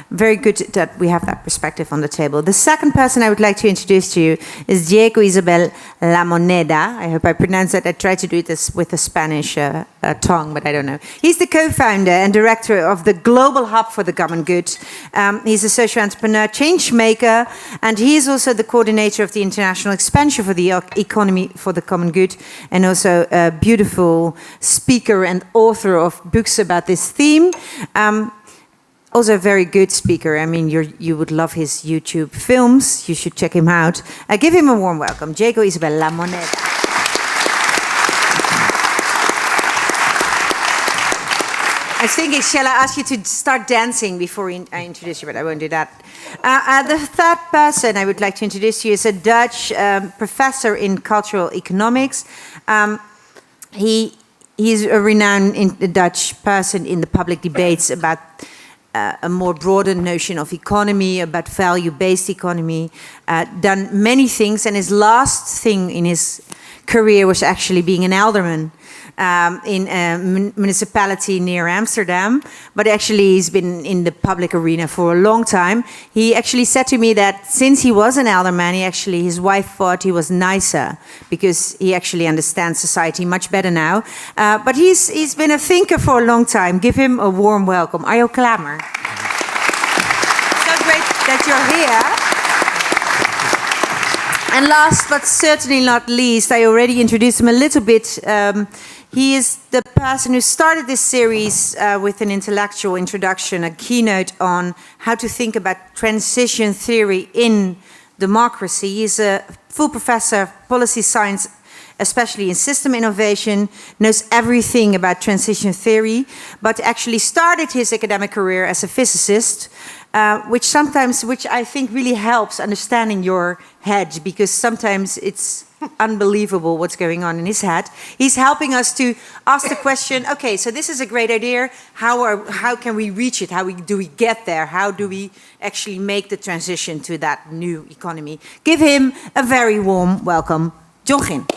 Very good that we have that perspective on the table. The second person I would like to introduce to you is Diego Isabel La Moneda. I hope I pronounced that. I tried to do this with a Spanish tongue, but I don't know. He's the co-founder and director of the Global Hub for the Common Good. He's a social entrepreneur, change maker, and he is also the coordinator of the international expansion for the economy for the common good, and also a beautiful speaker and author of books about this theme. Also a very good speaker. I mean, you would love his YouTube films. You should check him out. Give him a warm welcome. Diego Isabel La Moneda. I was thinking, shall I ask you to start dancing before I introduce you, but I won't do that. The third person I would like to introduce you is a Dutch professor in cultural economics. He's a renowned Dutch person in the public debates about a more broader notion of economy, about value-based economy, done many things, and his last thing in his career was actually being an alderman in a municipality near Amsterdam, but actually he's been in the public arena for a long time. He actually said to me that since he was an alderman, his wife thought he was nicer because he actually understands society much better now. But he's been a thinker for a long time. Give him a warm welcome. Arjo Klamer. So great that you're here. And last but certainly not least, I already introduced him a little bit. He is the person who started this series with an intellectual introduction, a keynote on how to think about transition theory in democracy. He's a full professor of policy science, especially in system innovation, knows everything about transition theory, but actually started his academic career as a physicist, which I think really helps understanding your head, because sometimes it's unbelievable what's going on in his head. He's helping us to ask the question, okay, so this is a great idea. How can we reach it? How do we get there? How do we actually make the transition to that new economy? Give him a very warm welcome, John Ghin.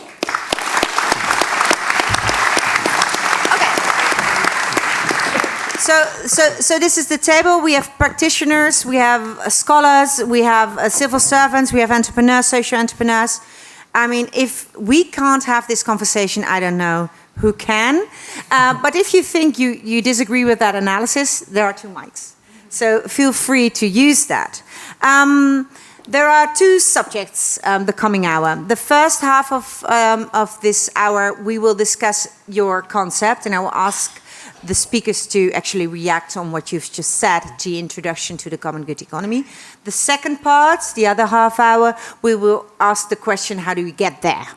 So this is the table. We have practitioners, we have scholars, we have civil servants, we have entrepreneurs, social entrepreneurs. I mean, if we can't have this conversation, I don't know who can. But if you think you disagree with that analysis, there are 2 mics. So feel free to use that. There are 2 subjects the coming hour. The first half of this hour, we will discuss your concept, and I will ask the speakers to actually react on what you've just said, the introduction to the common good economy. The second part, the other half hour, we will ask the question, how do we get there?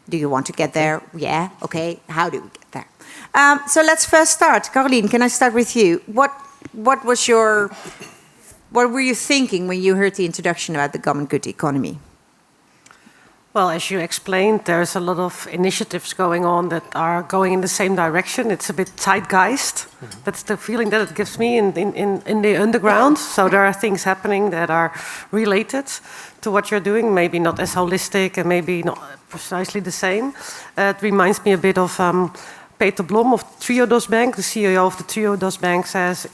Do you want to get there? Yeah, okay, how do we get there? So let's first start. Caroline, can I start with you? What were you thinking when you heard the introduction about the common good economy? Well, as you explained, there's a lot of initiatives going on that are going in the same direction. It's a bit zeitgeist. That's the feeling that it gives me in the underground. So there are things happening that are related to what you're doing, maybe not as holistic and maybe not precisely the same. It reminds me a bit of Peter Blom of Triodos Bank, the CEO of the Triodos Bank, says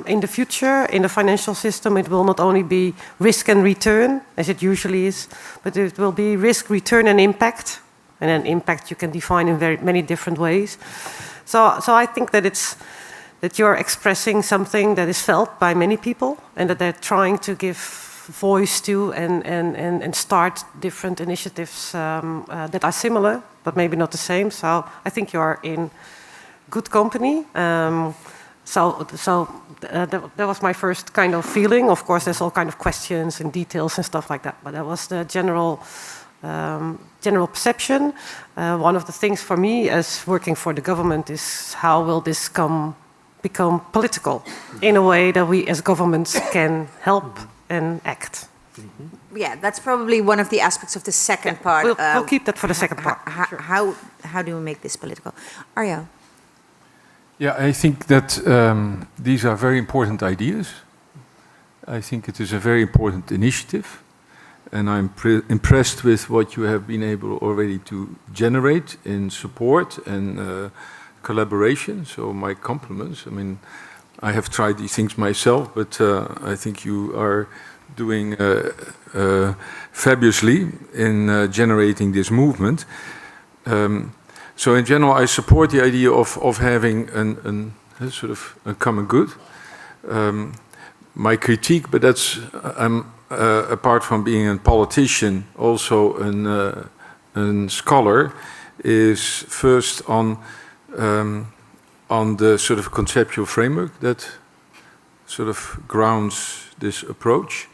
in the future, in the financial system, it will not only be risk and return, as it usually is, but it will be risk, return and impact. and then impact you can define in very many different ways. So I think that you're expressing something that is felt by many people, and that they're trying to give voice to and start different initiatives that are similar, but maybe not the same. So I think you are in good company. That was my first kind of feeling. Of course, there's all kind of questions and details and stuff like that, but that was the general perception. One of the things for me as working for the government is how will this become political in a way that we as governments can help and act. Yeah, that's probably one of the aspects of the second part. We'll keep that for the second part. Sure. How do we make this political? Arjo? Yeah, I think that these are very important ideas. I think it is a very important initiative. And I'm impressed with what you have been able already to generate in support and collaboration. So my compliments. I mean, I have tried these things myself, but I think you are doing fabulously in generating this movement. So in general, I support the idea of having a sort of a common good. My critique, but that's apart from being a politician, also a scholar, is first on the sort of conceptual framework that sort of grounds this approach.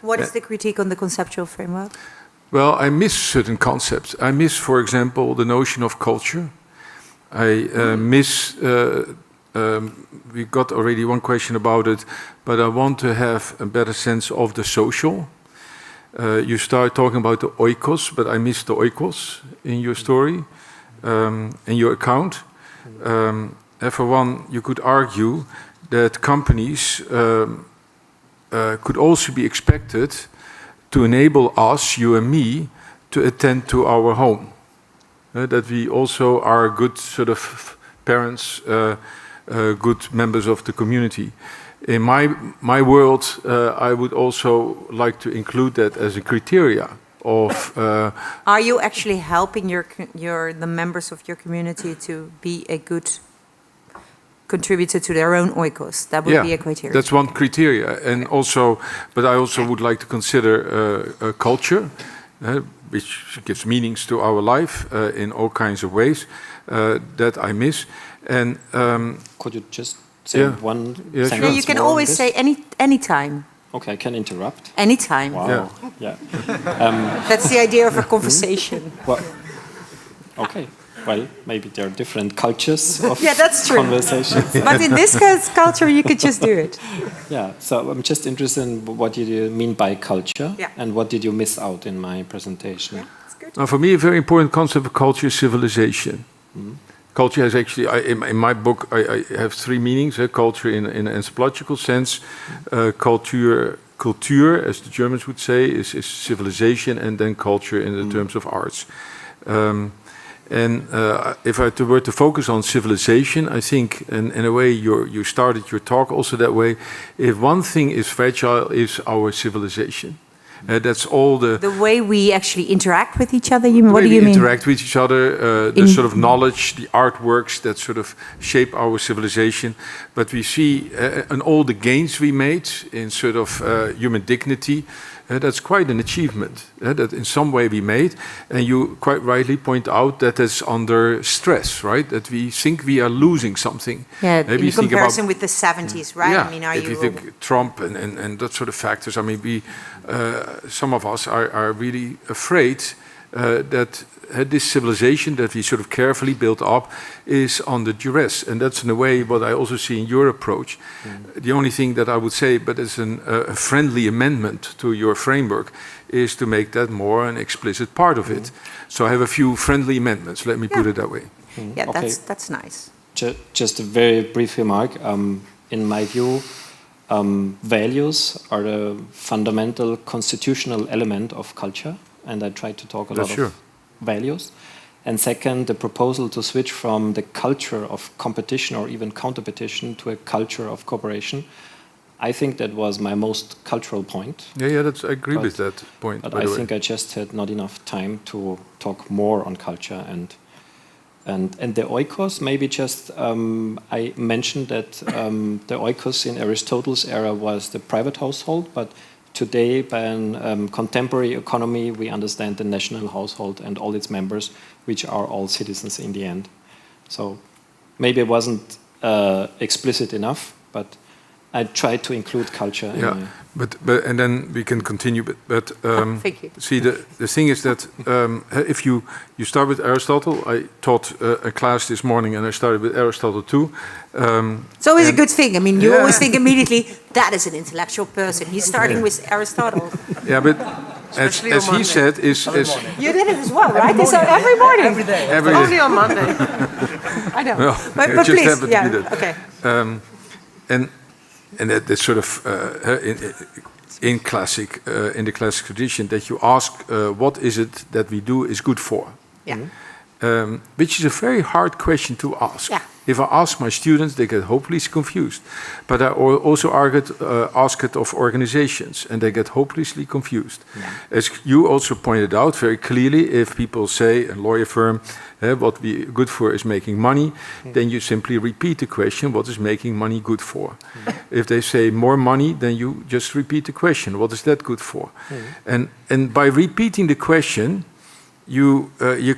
What is the critique on the conceptual framework? Well, I miss certain concepts. I miss, for example, the notion of culture. I miss, we got already one question about it, but I want to have a better sense of the social. You start talking about the oikos, but I miss the oikos in your story, in your account. And for one, you could argue that companies could also be expected to enable us, you and me, to attend to our home. That we also are good sort of parents, good members of the community. In my world, I would also like to include that as a criteria of. Are you actually helping the members of your community to be a good contributor to their own oikos? That would be a criteria. That's one criteria, and also, but I also would like to consider a culture, which gives meanings to our life in all kinds of ways that I miss. And could you just say one sentence? Yeah, you can always say anytime. Okay, I can interrupt. Anytime. Wow. Yeah. That's the idea of a conversation. Well, okay. Well, maybe there are different cultures of that's true. conversations. But in this culture, you could just do it. Yeah, so I'm just interested in what did you mean by culture, and what did you miss out in my presentation? Yeah, that's good. Now, for me, a very important concept of culture is civilization. Mm-hmm. Culture has actually, in my book, I have three meanings. Culture in an anthropological sense, culture, as the Germans would say, is civilization, and then culture in the terms of arts. And if I were to focus on civilization, I think, in a way, you started your talk also that way. If one thing is fragile, is our civilization. That's all the way we actually interact with each other. What do you mean? Interact with each other, the sort of knowledge, the artworks that sort of shape our civilization. But we see in all the gains we made in sort of human dignity. That's quite an achievement that in some way we made. And you quite rightly point out that it's under stress, right? That we think we are losing something. Yeah, maybe in comparison with the 70s, right? Yeah, I mean, if you think Trump and that sort of factors, I mean, some of us are really afraid that this civilization that we sort of carefully built up is under duress. And that's in a way what I also see in your approach. The only thing that I would say, but as a friendly amendment to your framework, is to make that more an explicit part of it. So I have a few friendly amendments, let me put it that way. Yeah, okay. That's nice. Just a very brief remark. In my view, values are a fundamental constitutional element of culture, and I try to talk a lot of values. And second, the proposal to switch from the culture of competition or even counterpetition to a culture of cooperation. I think that was my most cultural point. Yeah, I agree with that point. But I think I just had not enough time to talk more on culture and the oikos. Maybe just I mentioned that the oikos in Aristotle's era was the private household, but today, by a contemporary economy, we understand the national household and all its members, which are all citizens in the end. So maybe it wasn't explicit enough, but I tried to include culture. Yeah, but and then we can continue. But Thank you. see, the thing is that if you start with Aristotle, I taught a class this morning, and I started with Aristotle too. It's always a good thing. I mean, you always think immediately that is an intellectual person. He's starting with Aristotle. Yeah, but as he said, is You did it as well, right? So every morning. Every day. every day. Only on Monday. I know. Well, but it just please, happened to be that. Okay. And that's sort of in the classic tradition that you ask what is it that we do is good for, Yeah. which is a very hard question to ask. Yeah. If I ask my students, they get hopelessly confused. But I also ask it of organizations, and they get hopelessly confused. Yeah. As you also pointed out very clearly, if people say, a lawyer firm, what we good for is making money, then you simply repeat the question, what is making money good for? If they say more money, then you just repeat the question, what is that good for? And by repeating the question, you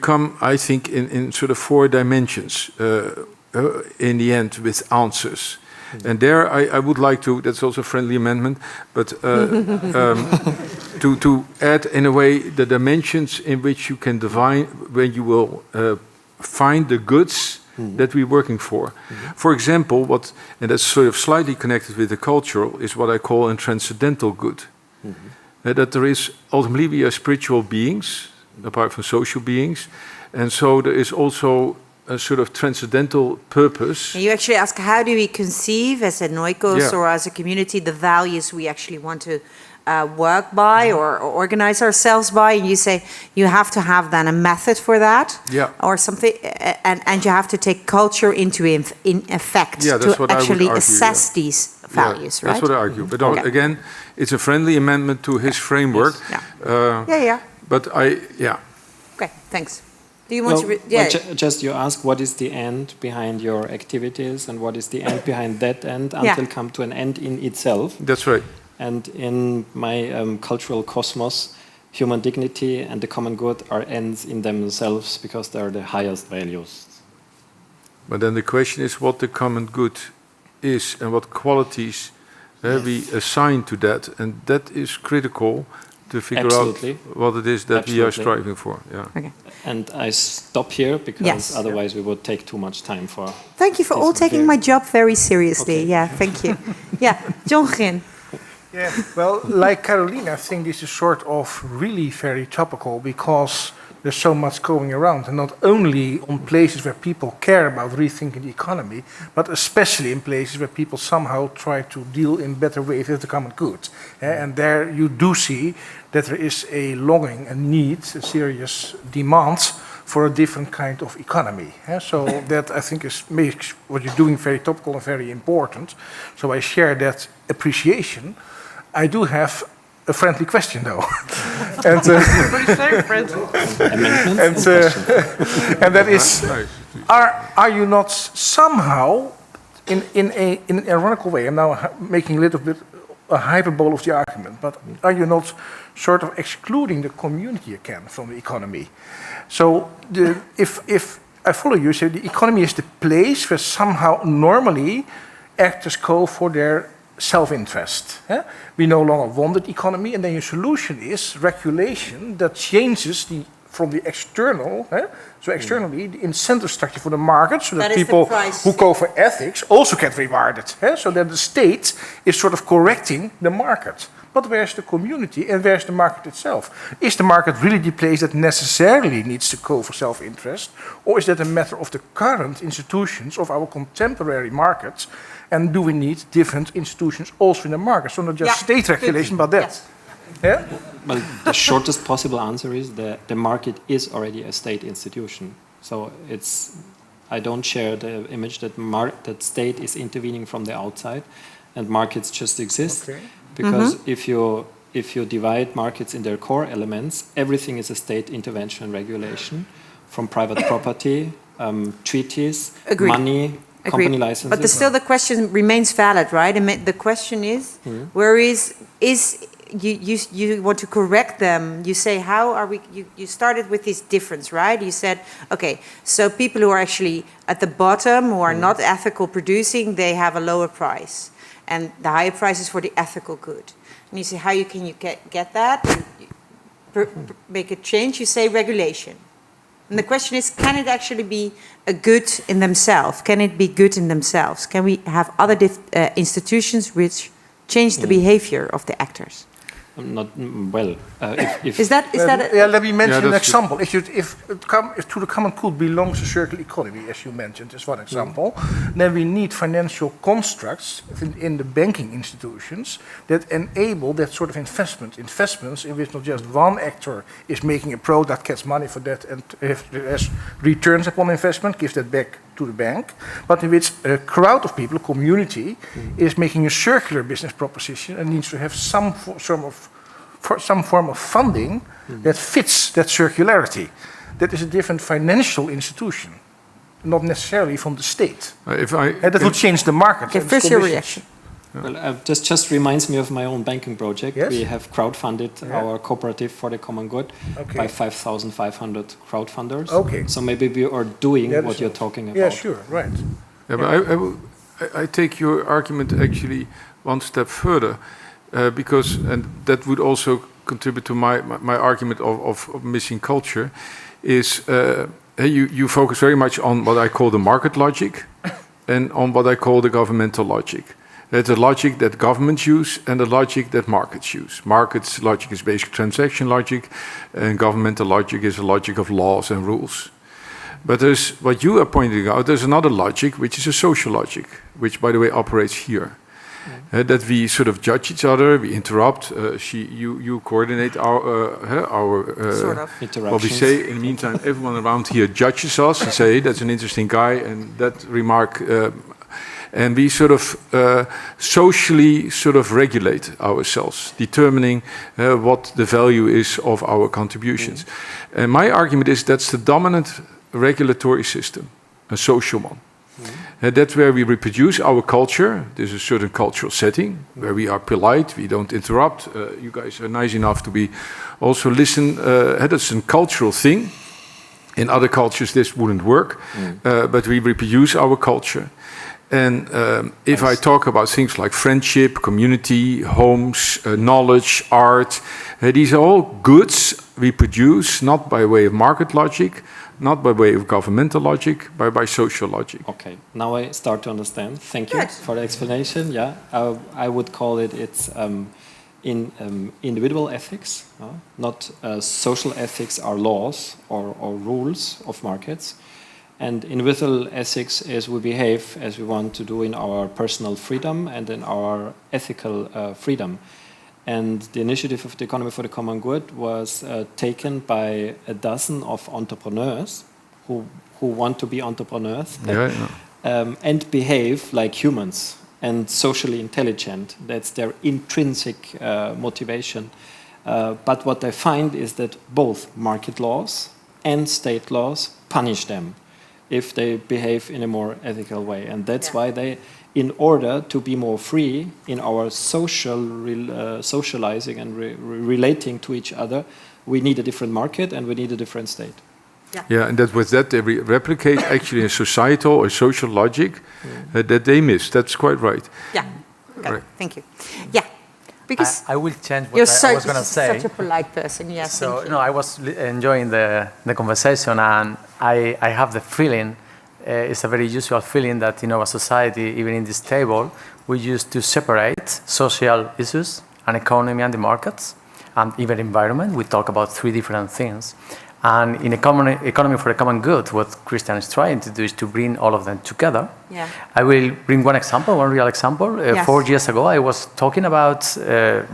come, I think, in sort of 4 dimensions in the end with answers. And there I would like to, that's also a friendly amendment, but to add in a way the dimensions in which you can define when you will find the goods that we're working for. For example, and that's sort of slightly connected with the cultural, is what I call a transcendental good. That there is, ultimately we are spiritual beings, apart from social beings, and so there is also a sort of transcendental purpose. And you actually ask, how do we conceive as an oikos or as a community the values we actually want to work by or organize ourselves by? And you say you have to have then a method for that, or something, and you have to take culture into in effect to actually assess these values, right? That's what I argue. But again, it's a friendly amendment to his framework. But Okay, thanks. Do you want to? Just you ask what is the end behind your activities and what is the end behind that end until come to an end in itself. That's right. And in my cultural cosmos, human dignity and the common good are ends in themselves because they are the highest values. But then the question is what the common good is and what qualities we assign to that, and that is critical to figure out what it is that we are striving for. Yeah. Okay. And I stop here because otherwise we would take too much time for. Thank you for all taking my job very seriously. Okay. Yeah, thank you. John Grin. Yeah, well, like Caroline, I think this is sort of really very topical because there's so much going around, and not only on places where people care about rethinking the economy, but especially in places where people somehow try to deal in better ways with the common good. And there you do see that there is a longing, a need, a serious demand for a different kind of economy. So that I think makes what you're doing very topical and very important. So I share that appreciation. I do have a friendly question, though, and and that is: are you not somehow, in an ironical way? I'm now making a little bit a hyperbole of the argument, but are you not sort of excluding the community again from the economy? So, if I follow you, say the economy is the place where somehow normally actors go for their self-interest. We no longer want that economy, and then your solution is regulation that changes from the external, so externally, the incentive structure for the market, so that people who go for ethics also get rewarded. So that the state is sort of correcting the market. But where's the community and where's the market itself? Is the market really the place that necessarily needs to go for self-interest? Or is that a matter of the current institutions of our contemporary markets? And do we need different institutions also in the market? So not just state regulation, but that. Yes. Yeah? Well, the shortest possible answer is that the market is already a state institution. So I don't share the image that state is intervening from the outside. and markets just exist. Okay. Because if you divide markets in their core elements, everything is a state intervention and regulation, from private property, treaties, Agreed. money, company Agreed. licenses. But still the question remains valid, right? The question is, where is you want to correct them? You say, how are we? You started with this difference, right? You said, okay, so people who are actually at the bottom, who are not ethical producing, they have a lower price, and the higher price is for the ethical good. And you say, how can you get that? Make a change. You say regulation. And the question is, can it actually be a good in themselves? Can it be good in themselves? Can we have other institutions which change the behavior of the actors? Not well. Is that let me mention an that's example. If to the common good belongs a circular economy, as you mentioned, as one example, then we need financial constructs in the banking institutions that enable that sort of investments in which not just one actor is making a product, gets money for that, and has returns upon investment, gives that back to the bank, but in which a crowd of people, a community, is making a circular business proposition and needs to have some form of funding that fits that circularity. That is a different financial institution, not necessarily from the state. And that will change the market. Okay, first your reaction. Well, just reminds me of my own banking project. Yes? We have crowdfunded our cooperative for the common good by 5,500 crowdfunders. Okay. So maybe we are doing That what is you're it. talking about. Yeah, sure, right. Yeah, but I take your argument actually one step further, because, and that would also contribute to my argument of missing culture, is you focus very much on what I call the market logic and on what I call the governmental logic. There's a logic that governments use and a logic that markets use. Markets logic is basic transaction logic, and governmental logic is a logic of laws and rules. But there's what you are pointing out, there's another logic, which is a social logic, which, by the way, operates here. That we sort of judge each other, we interrupt. You coordinate our Sort of. what we say. In the meantime, everyone around here judges us and say, hey, that's an interesting guy, and that remark. And we sort of socially sort of regulate ourselves, determining what the value is of our contributions. And my argument is that's the dominant regulatory system, a social one. That's where we reproduce our culture. There's a certain cultural setting where we are polite, we don't interrupt. You guys are nice enough to be also listen. That's a cultural thing. In other cultures, this wouldn't work, but we reproduce our culture. And if I talk about things like friendship, community, homes, knowledge, art, these are all goods we produce not by way of market logic, not by way of governmental logic, but by social logic. Okay, now I start to understand. Thank you Good. for the explanation. Yeah, I would call it's individual ethics, not social ethics are laws or rules of markets. And individual ethics is we behave as we want to do in our personal freedom and in our ethical freedom. And the initiative of the Economy for the Common Good was taken by a dozen of entrepreneurs who want to be entrepreneurs and behave like humans and socially intelligent. That's their intrinsic motivation. But what they find is that both market laws and state laws punish them if they behave in a more ethical way. And that's why they, in order to be more free in our socializing and relating to each other, we need a different market and we need a different state. Yeah, and that with that they replicate actually a societal or social logic that they miss. That's quite right. Yeah. Okay. Right. Thank you. Yeah. Because I will change what you're I was going to say. such a polite person. Yes. So, thank you. no, I was enjoying the conversation, and I have the feeling, it's a very usual feeling that in our society, even in this table, we used to separate social issues and economy and the markets, and even environment. We talk about three different things. And in economy for the common good, what Christian is trying to do is to bring all of them together. Yeah. I will bring one example, one real example. Yes. 4 years ago, I was talking about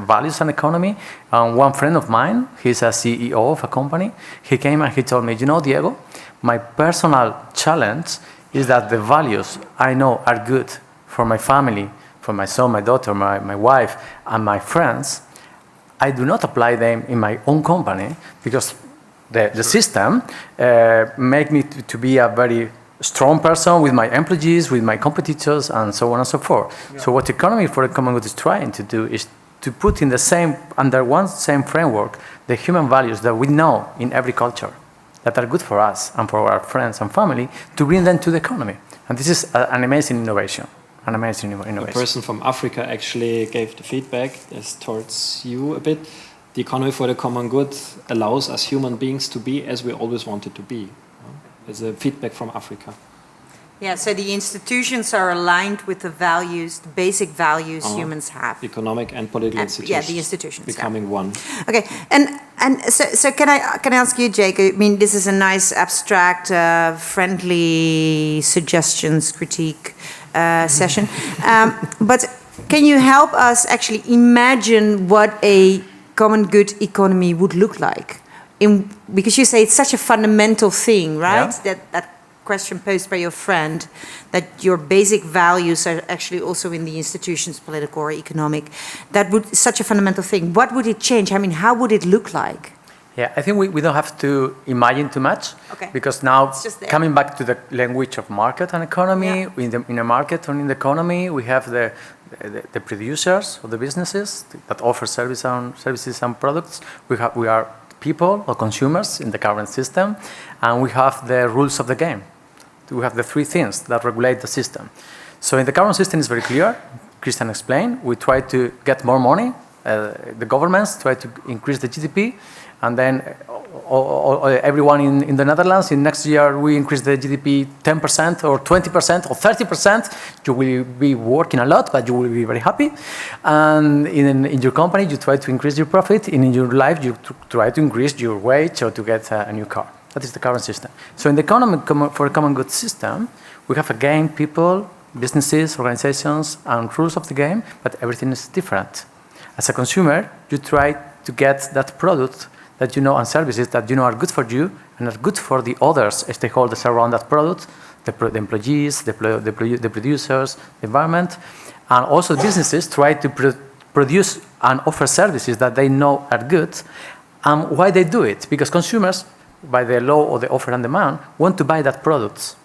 values and economy. And one friend of mine, he's a CEO of a company, he came and he told me, you know, Diego, my personal challenge is that the values I know are good for my family, for my son, my daughter, my wife, and my friends, I do not apply them in my own company because the system make me to be a very strong person with my employees, with my competitors, and so on and so forth. Yeah. So what Economy for the Common Good is trying to do is to put in the same, under one same framework, the human values that we know in every culture that are good for us and for our friends and family, to bring them to the economy. And this is an amazing innovation. An amazing innovation. The person from Africa actually gave the feedback towards you a bit. The Economy for the Common Good allows us human beings to be as we always wanted to be. It's a feedback from Africa. Yeah, so the institutions are aligned with the values, the basic values humans have. Economic and political institutions. Yeah, the institutions. Becoming one. Okay, and so can I ask you, Jake? I mean, this is a nice abstract, friendly suggestions, critique session. But can you help us actually imagine what a common good economy would look like? Because you say it's such a fundamental thing, right? Yeah. That question posed by your friend, that your basic values are actually also in the institutions, political or economic. That would such a fundamental thing. What would it change? I mean, how would it look like? Yeah, I think we don't have to imagine too much, because now coming back to the language of market and economy, in a market or in the economy, we have the producers or the businesses that offer services and products. We are people or consumers in the current system, and we have the rules of the game. We have the three things that regulate the system. So in the current system, it's very clear. Christian explained, we try to get more money. The governments try to increase the GDP, and then everyone in the Netherlands, in next year, we increase the GDP 10% or 20% or 30%. You will be working a lot, but you will be very happy. And in your company, you try to increase your profit. In your life, you try to increase your wage or to get a new car. That is the current system. So in the economy for a common good system, we have again people, businesses, organizations, and rules of the game, but everything is different. As a consumer, you try to get that product that you know and services that you know are good for you and are good for the others stakeholders around that product, the employees, the producers, the environment, and also businesses try to produce and offer services that they know are good. And why they do it? Because consumers, by the law of the offer and demand, want to buy that product.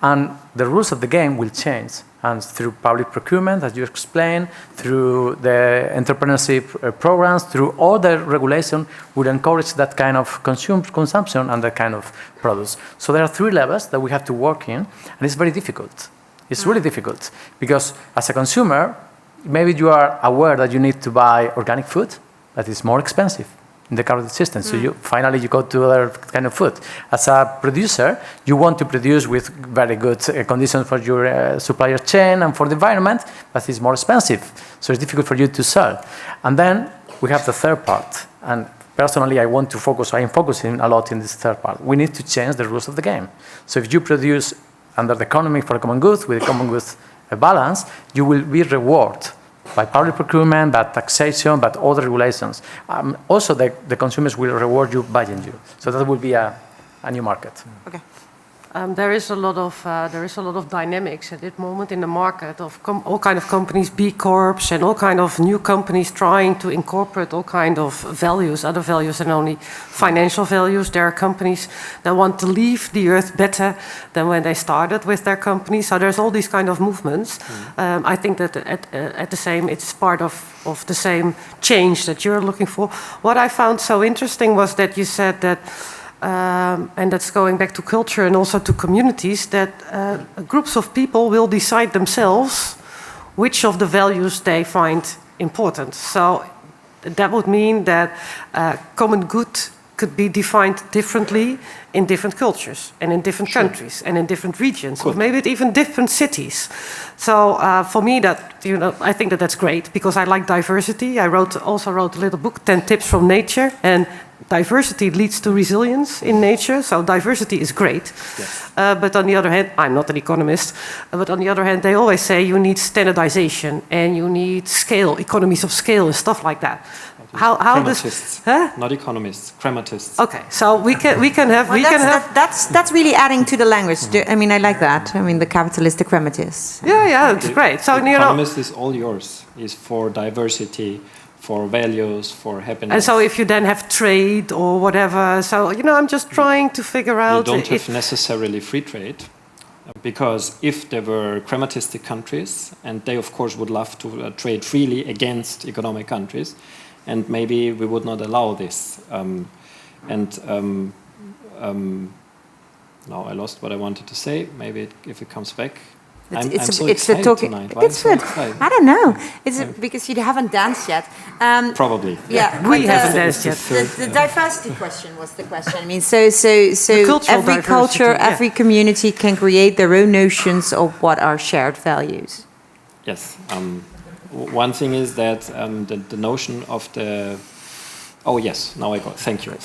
And the rules of the game will change. And through public procurement, as you explained, through the entrepreneurship programs, through all the regulation, will encourage that kind of consumption and that kind of products. So there are three levels that we have to work in, and it's very difficult. It's really difficult, because as a consumer, maybe you are aware that you need to buy organic food that is more expensive in the current system. So you go to other kind of food. As a producer, you want to produce with very good conditions for your supplier chain and for the environment, but it's more expensive. So it's difficult for you to sell. And then we have the third part. And personally, I am focusing a lot in this third part. We need to change the rules of the game. So if you produce under the economy for a common good, with a common good balance, you will be rewarded by public procurement, by taxation, but other regulations. Also, the consumers will reward you buying you. So that will be a new market. Okay. There is a lot of dynamics at this moment in the market of all kind of companies, B Corps, and all kind of new companies trying to incorporate all kind of values, other values than only financial values. There are companies that want to leave the earth better than when they started with their company. So there's all these kind of movements. I think that at the same, it's part of the same change that you're looking for. What I found so interesting was that you said that and that's going back to culture and also to communities, that groups of people will decide themselves which of the values they find important. So that would mean that common good could be defined differently in different cultures and in different countries and in different regions, or maybe even different cities. So for me, I think that's great, because I like diversity. I also wrote a little book, 10 Tips from Nature, and diversity leads to resilience in nature, so diversity is great. Yes. But on the other hand, I'm not an economist, but on the other hand, they always say you need standardization and you need scale, economies of scale and stuff like that. how this? Crematists, Huh? not economists, crematists. Okay, so we can have That's really adding to the language. I mean, I like that. I mean, the capitalistic pragmatists. yeah, it's great. So Economist is all yours. Is for diversity, for values, for happiness. And so if you then have trade or whatever, so I'm just trying to figure out. You don't have necessarily free trade. Because if there were crematistic countries, and they of course would love to trade freely against economic countries, and maybe we would not allow this. Now I lost what I wanted to say. Maybe if it comes back. I'm so excited tonight. It's good. I don't know. It's because you haven't danced yet. Probably. Yeah, we haven't danced yet. The diversity question was the question. I mean, so every culture, every community can create their own notions of what are shared values. Yes. One thing is that the notion of the... Oh yes, now I got. Thank you.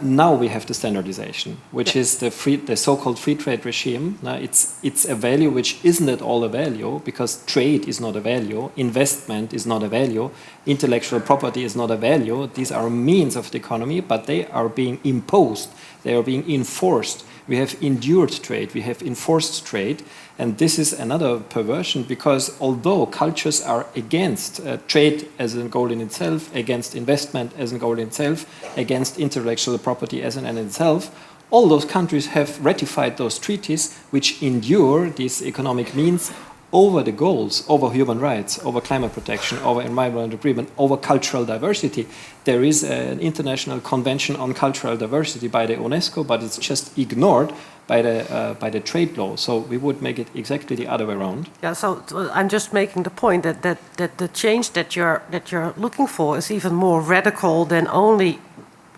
Now we have the standardization, which is the so-called free trade regime. Now it's a value which isn't at all a value, because trade is not a value, investment is not a value, intellectual property is not a value. These are means of the economy, but they are being imposed, they are being enforced. We have endured trade, we have enforced trade, and this is another perversion, because although cultures are against trade as a goal in itself, against investment as a goal in itself, against intellectual property as an end in itself, all those countries have ratified those treaties which endure these economic means over the goals, over human rights, over climate protection, over environmental agreement, over cultural diversity. There is an international convention on cultural diversity by the UNESCO, but it's just ignored by the trade law. So we would make it exactly the other way around. Yeah. So I'm just making the point that the change that you're looking for is even more radical than only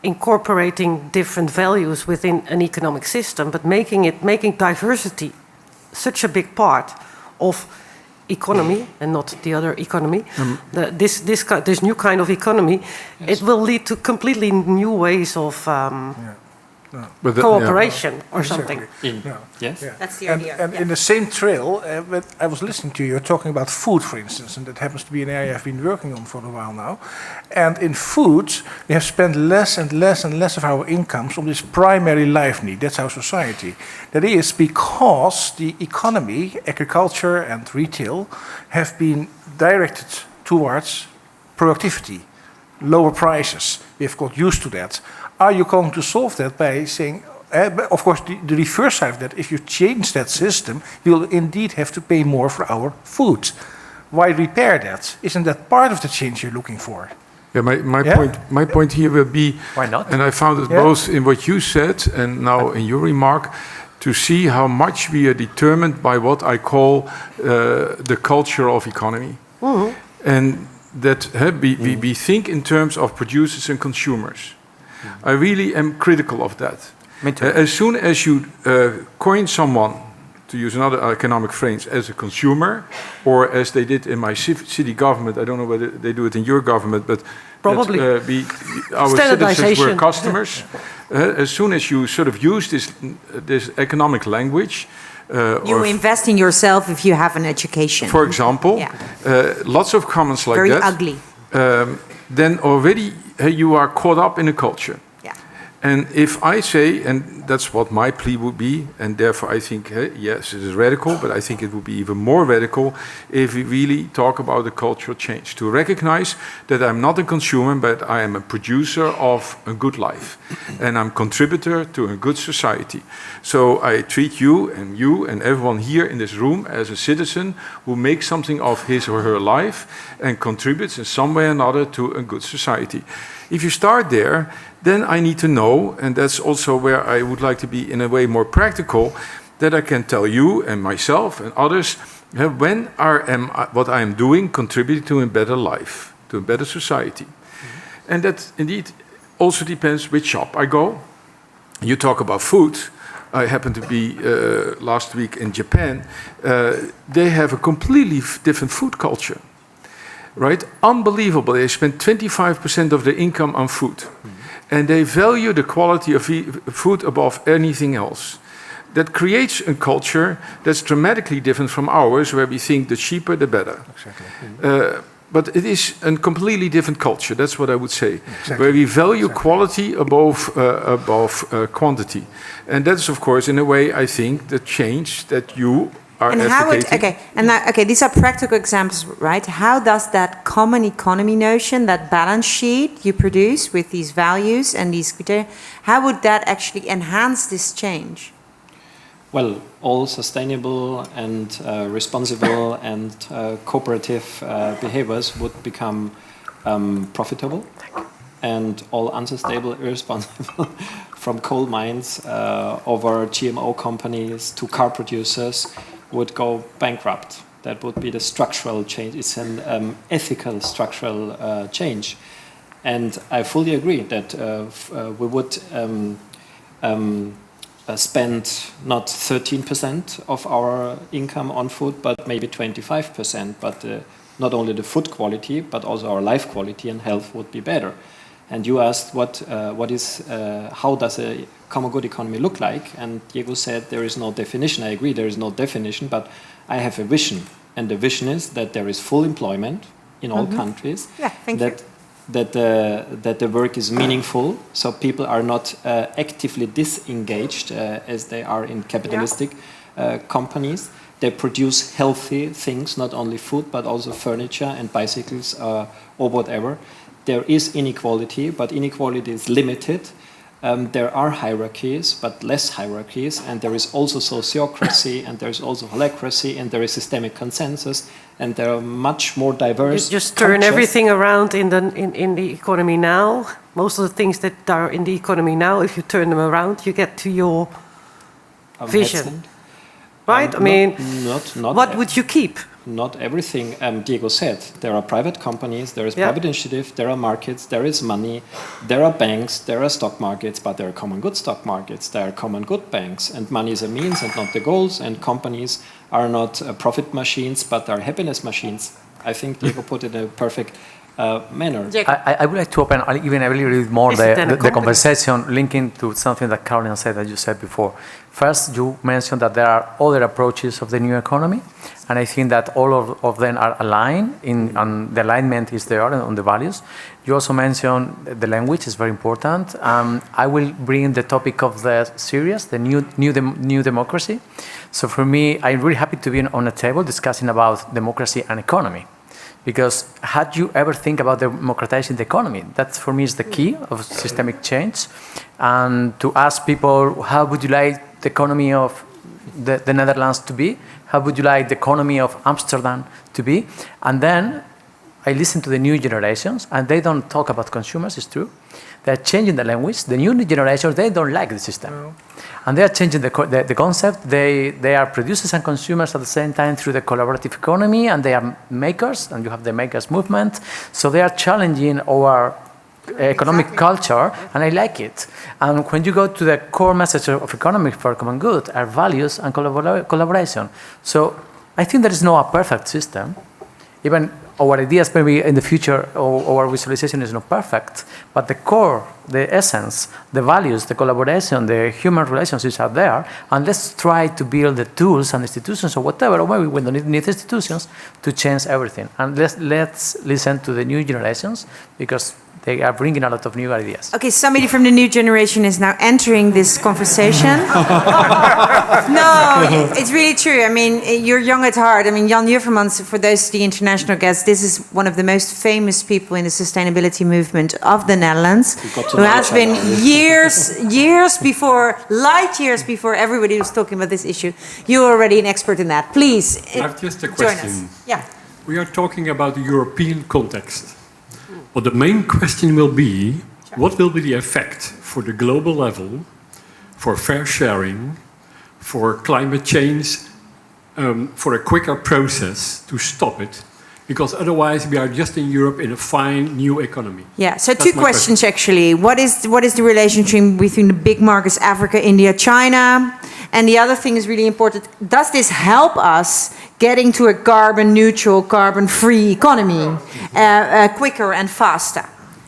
incorporating different values within an economic system, but making diversity such a big part of economy and not the other economy. This new kind of economy, yes. It will lead to completely new ways of cooperation or something. Yes, that's the idea. And in the same trail, I was listening to you talking about food, for instance, and that happens to be an area I've been working on for a while now. And in food, we have spent less and less and less of our incomes on this primary life need. That's our society. That is because the economy, agriculture and retail, have been directed towards productivity, lower prices. We have got used to that. Are you going to solve that by saying, of course, the reverse side of that, if you change that system, you'll indeed have to pay more for our food. Why repair that? Isn't that part of the change you're looking for? Yeah, my point here will be, why not? And I found it both in what you said and now in your remark, to see how much we are determined by what I call the culture of economy. Mm-hmm. And that we think in terms of producers and consumers. I really am critical of that. Me too. As soon as you coin someone, to use another economic phrase, as a consumer, or as they did in my city government, I don't know whether they do it in your government, but probably our citizens were customers. As soon as you sort of use this economic language, you invest in yourself if you have an education. For example, lots of comments like very that. Very ugly. Then already you are caught up in a culture. Yeah. And if I say, and that's what my plea would be, and therefore I think, yes, it is radical, but I think it would be even more radical if we really talk about a cultural change. To recognize that I'm not a consumer, but I am a producer of a good life. And I'm a contributor to a good society. So I treat you and everyone here in this room as a citizen who makes something of his or her life and contributes in some way or another to a good society. If you start there, then I need to know, and that's also where I would like to be in a way more practical, that I can tell you and myself and others when what I am doing contributing to a better life, to a better society. Mm-hmm. And that indeed also depends which shop I go. You talk about food. I happened to be last week in Japan. They have a completely different food culture. Right? Unbelievable. They spend 25% of their income on food. Mm-hmm. And they value the quality of food above anything else. That creates a culture that's dramatically different from ours, where we think the cheaper, the better. Exactly. but it is a completely different culture. That's what I would say, where we value quality above quantity, and that's of course, in a way, I think the change that you are advocating. These are practical examples, right? How does that common economy notion, that balance sheet you produce with these values and these criteria, how would that actually enhance this change? Well, all sustainable and responsible and cooperative behaviors would become profitable, and all unsustainable, irresponsible, from coal mines over GMO companies to car producers, would go bankrupt. That would be the structural change. It's an ethical structural change. And I fully agree that we would spend not 13% of our income on food, but maybe 25%. But not only the food quality, but also our life quality and health would be better. And you asked how does a common good economy look like? And Diego said there is no definition. I agree, there is no definition, but I have a vision. And the vision is that there is full employment in all countries. Yeah, thank you. That the work is meaningful, so people are not actively disengaged as they are in capitalistic companies. They produce healthy things, not only food, but also furniture and bicycles or whatever. There is inequality, but inequality is limited. There are hierarchies, but less hierarchies, and there is also sociocracy, and there is also holacracy, and there is systemic consensus, and there are much more diverse. You just turn everything around in the economy now. Most of the things that are in the economy now, if you turn them around, you get to your vision, right? I mean, what would you keep? Not everything Diego said. There are private companies, there is private initiative, there are markets, there is money, there are banks, there are stock markets, but there are common good stock markets, there are common good banks, and money is a means and not the goals, and companies are not profit machines, but are happiness machines. I think Diego put it in a perfect manner. I would like to open even a little bit more the conversation, linking to something that Caroline said, that you said before. First, you mentioned that there are other approaches of the new economy, and I think that all of them are aligned, and the alignment is there on the values. You also mentioned the language is very important. I will bring the topic of the series, the new democracy. So for me, I'm really happy to be on a table discussing about democracy and economy. Because had you ever think about democratizing the economy? That for me is the key of systemic change. And to ask people, how would you like the economy of the Netherlands to be? How would you like the economy of Amsterdam to be? And then I listen to the new generations, and they don't talk about consumers, it's true. They're changing the language. The new generations, they don't like the system. No. And they are changing the concept. They are producers and consumers at the same time through the collaborative economy, and they are makers, and you have the makers movement. So they are challenging our economic culture, and I like it. And when you go to the core message of economic for common good are values and collaboration. So I think there is no perfect system. Even our ideas maybe in the future, or our visualization is not perfect, but the core, the essence, the values, the collaboration, the human relationships are there, and let's try to build the tools and institutions or whatever, or maybe we don't need institutions to change everything. And let's listen to the new generations, because they are bringing a lot of new ideas. Okay, somebody from the new generation is now entering this conversation. No, it's really true. I mean, you're young at heart. I mean, Jan Juffermans, for those the international guests, this is one of the most famous people in the sustainability movement of the Netherlands, who has been light years before everybody was talking about this issue. You're already an expert in that. Please, I have just a question. Join us. Yeah. We are talking about the European context. Well, the main question will be, what will be the effect for the global level, for fair sharing, for climate change, for a quicker process to stop it? Because otherwise we are just in Europe in a fine new economy. Yeah, so two questions actually. What is the relationship between the big markets, Africa, India, China? And the other thing is really important. Does this help us getting to a carbon neutral, carbon free economy quicker and faster?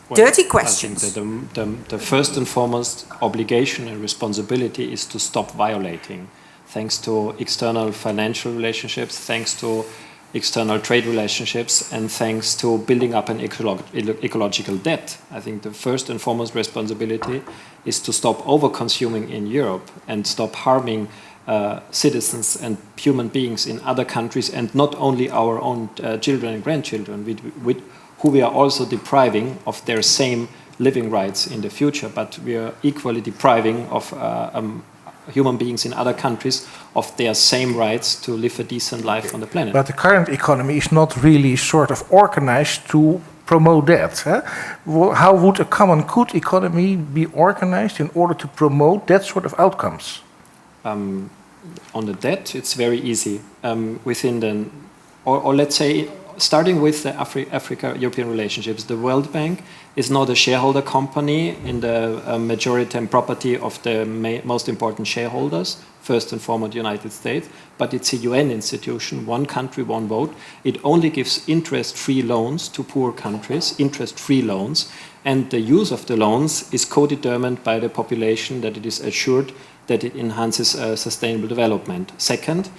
Well, Dirty questions. I think the first and foremost obligation and responsibility is to stop violating. Thanks to external financial relationships, thanks to external trade relationships and thanks to building up an ecological debt. I think the first and foremost responsibility is to stop over-consuming in Europe and stop harming citizens and human beings in other countries, and not only our own children and grandchildren, who we are also depriving of their same living rights in the future, but we are equally depriving of human beings in other countries of their same rights to live a decent life on the planet. But the current economy is not really sort of organized to promote that. How would a common good economy be organized in order to promote that sort of outcomes? On the debt, it's very easy. Within the, or let's say, starting with the Africa-European relationships, the World Bank is not a shareholder company in the majority and property of the most important shareholders, first and foremost the United States, but it's a UN institution, one country, one vote. It only gives interest-free loans to poor countries, interest-free loans, and the use of the loans is co-determined by the population, that it is assured that it enhances sustainable development. Second,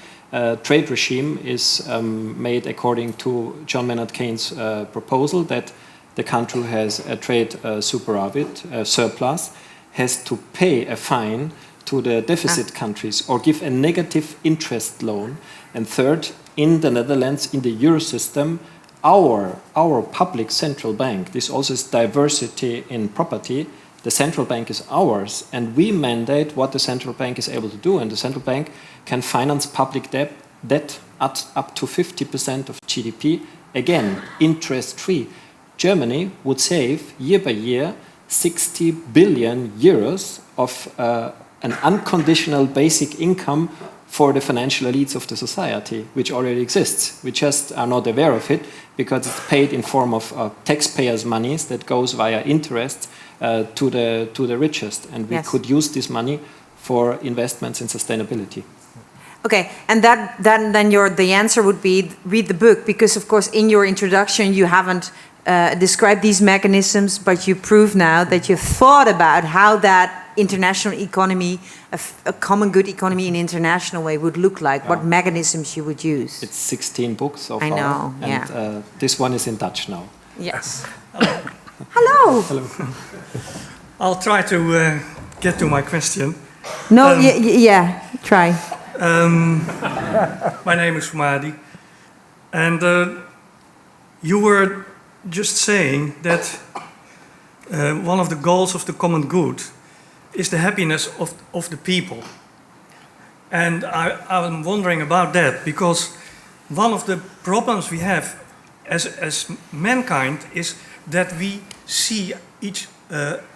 trade regime is made according to John Maynard Keynes' proposal that the country has a trade surplus, has to pay a fine to the deficit countries or give a negative interest loan. And third, in the Netherlands, in the Euro system, our public central bank, this also is diversity in property, the central bank is ours, and we mandate what the central bank is able to do, and the central bank can finance public debt at up to 50% of GDP, again, interest-free. Germany would save, year by year, 60 billion euros of an unconditional basic income for the financial elites of the society, which already exists. We just are not aware of it, because it's paid in form of taxpayers' monies that goes via interest to the richest, and we could use this money for investments in sustainability. Okay, and then the answer would be read the book, because of course in your introduction you haven't described these mechanisms, but you prove now that you've thought about how that international economy, a common good economy in an international way would look like, what mechanisms you would use. It's 16 books so far. I know, and this one is in Dutch now. Yes. Hello. Hello. I'll try to get to my question. No, yeah, try. My name is Fumadi, and you were just saying that one of the goals of the common good is the happiness of the people. And I'm wondering about that, because one of the problems we have as mankind is that we see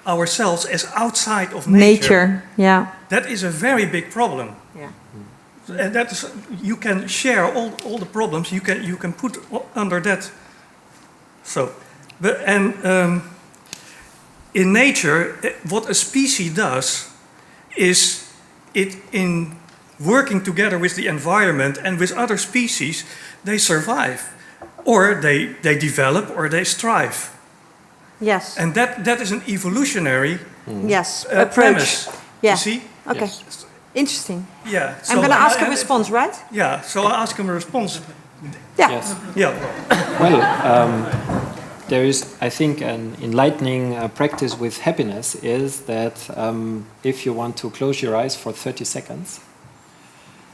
ourselves as outside of nature. Yeah. That is a very big problem. Yeah. And that is, you can share all the problems you can put under that. So, in nature, what a species does is it, in working together with the environment and with other species, they survive, or they develop, or they strive. Yes. And that is an evolutionary approach. premise. Yeah. You see? Okay. Yes. Interesting. Yeah. I'm going to ask a response, right? Yeah. So I'll ask him a response. Yeah. Yes. Yeah. Well, there is, I think, an enlightening practice with happiness is that if you want to close your eyes for 30 seconds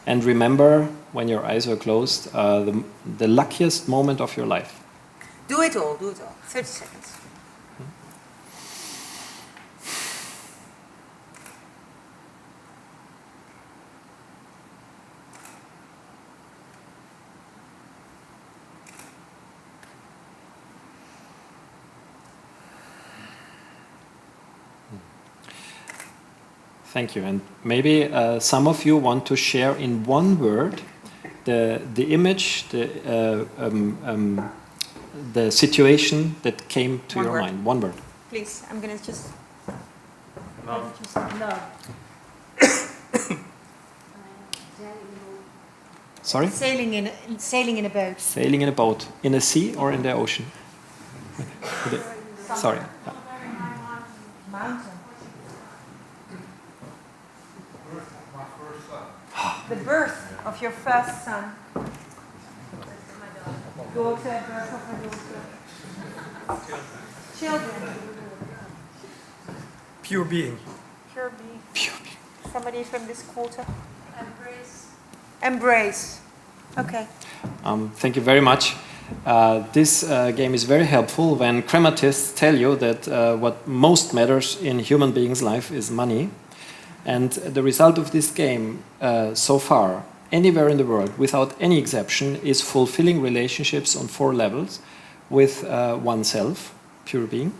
and remember when your eyes are closed, the luckiest moment of your life. Do it all. 30 seconds. Thank you. And maybe some of you want to share in one word the image, the situation that came to your mind. One word. Please, I'm going to just... Love. Sorry? Sailing in a boat. Sailing in a boat. In the sea or in the ocean? Sorry. Mountain. The birth of your first son. daughter, birth of a daughter. Children. Pure being. Pure being. Somebody from this quarter? Embrace. Embrace. Okay. Thank you very much. This game is very helpful when crematists tell you that what most matters in human beings' life is money. And the result of this game so far, anywhere in the world, without any exception, is fulfilling relationships on 4 levels with oneself, pure being,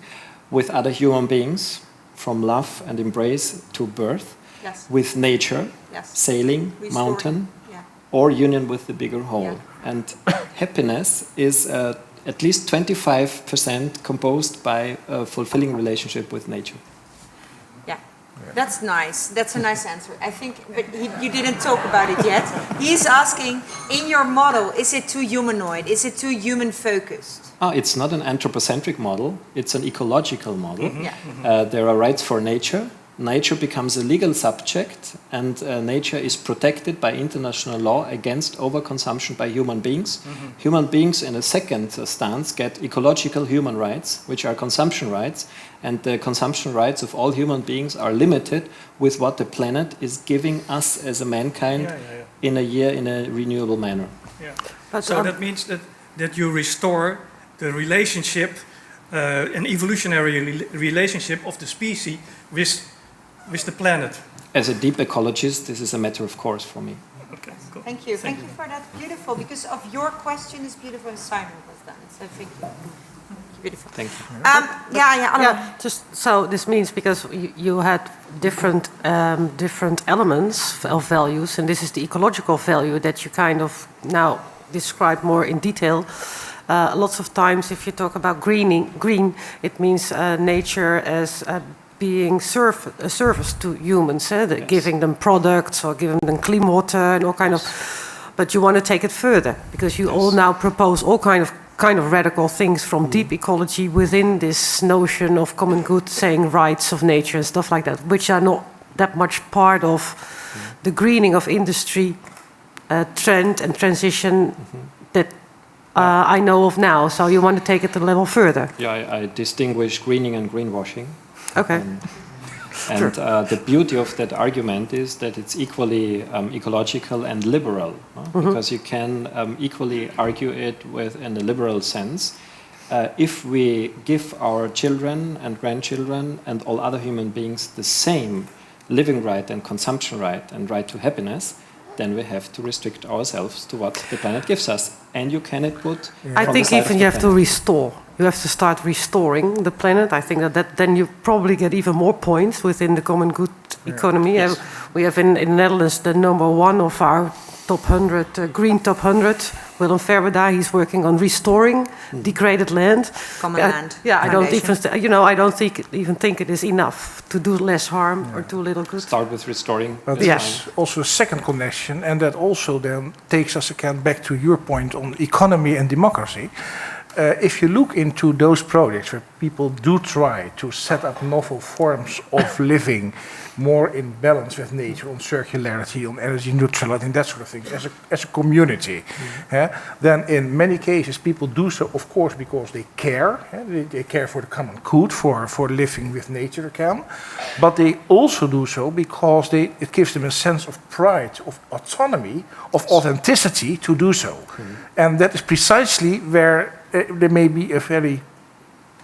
with other human beings, from love and embrace to birth, Yes. with nature, Yes. sailing, Restoring. mountain, Yeah. or union with the bigger whole. Yeah. And happiness is at least 25% composed by a fulfilling relationship with nature. Yeah. That's nice. That's a nice answer. I think, but you didn't talk about it yet. He's asking, in your model, is it too humanoid? Is it too human-focused? It's not an anthropocentric model, it's an ecological model. Yeah. There are rights for nature. Nature becomes a legal subject, and nature is protected by international law against overconsumption by human beings. Human beings, in a second stance, get ecological human rights, which are consumption rights, and the consumption rights of all human beings are limited with what the planet is giving us as a mankind in a year in a renewable manner. Yeah. But, So that means that you restore the relationship, an evolutionary relationship of the species with the planet. As a deep ecologist, this is a matter of course for me. Okay, cool. Thank you. Thank you for that. Beautiful. Because of your question is beautiful and Simon was done. So thank you. Beautiful. Thank you. yeah, just so this means because you had different different elements of values, and this is the ecological value that you kind of now describe more in detail. Lots of times, if you talk about green, it means nature as being a service to humans, giving them products or giving them clean water and all kind of. But you want to take it further because you all now propose all kind of radical things from deep ecology within this notion of common good, saying rights of nature and stuff like that, which are not that much part of the greening of industry trend and transition that I know of now. So you want to take it a level further. Yeah, I distinguish greening and greenwashing. Okay. And the beauty of that argument is that it's equally ecological and liberal, because you can equally argue it in a liberal sense. If we give our children and grandchildren and all other human beings the same living right and consumption right and right to happiness, then we have to restrict ourselves to what the planet gives us. And you cannot put... I think even you have to restore. You have to start restoring the planet. I think that then you probably get even more points within the common good economy. Yes. We have in the Netherlands the #1 of our top 100, green top 100, Willem Felber. He's working on restoring degraded land. Common land. Yeah, I don't Foundation. even, I don't think it is enough to do less harm or do little good. Start with restoring. But yes, also a second connection, and that also then takes us again back to your point on economy and democracy. If you look into those projects where people do try to set up novel forms of living more in balance with nature, on circularity, on energy neutrality, and that sort of thing, as a community, then in many cases people do so, of course, because they care. They care for the common good, for living with nature again. But they also do so because it gives them a sense of pride, of autonomy, of authenticity to do so. And that is precisely where there may be a very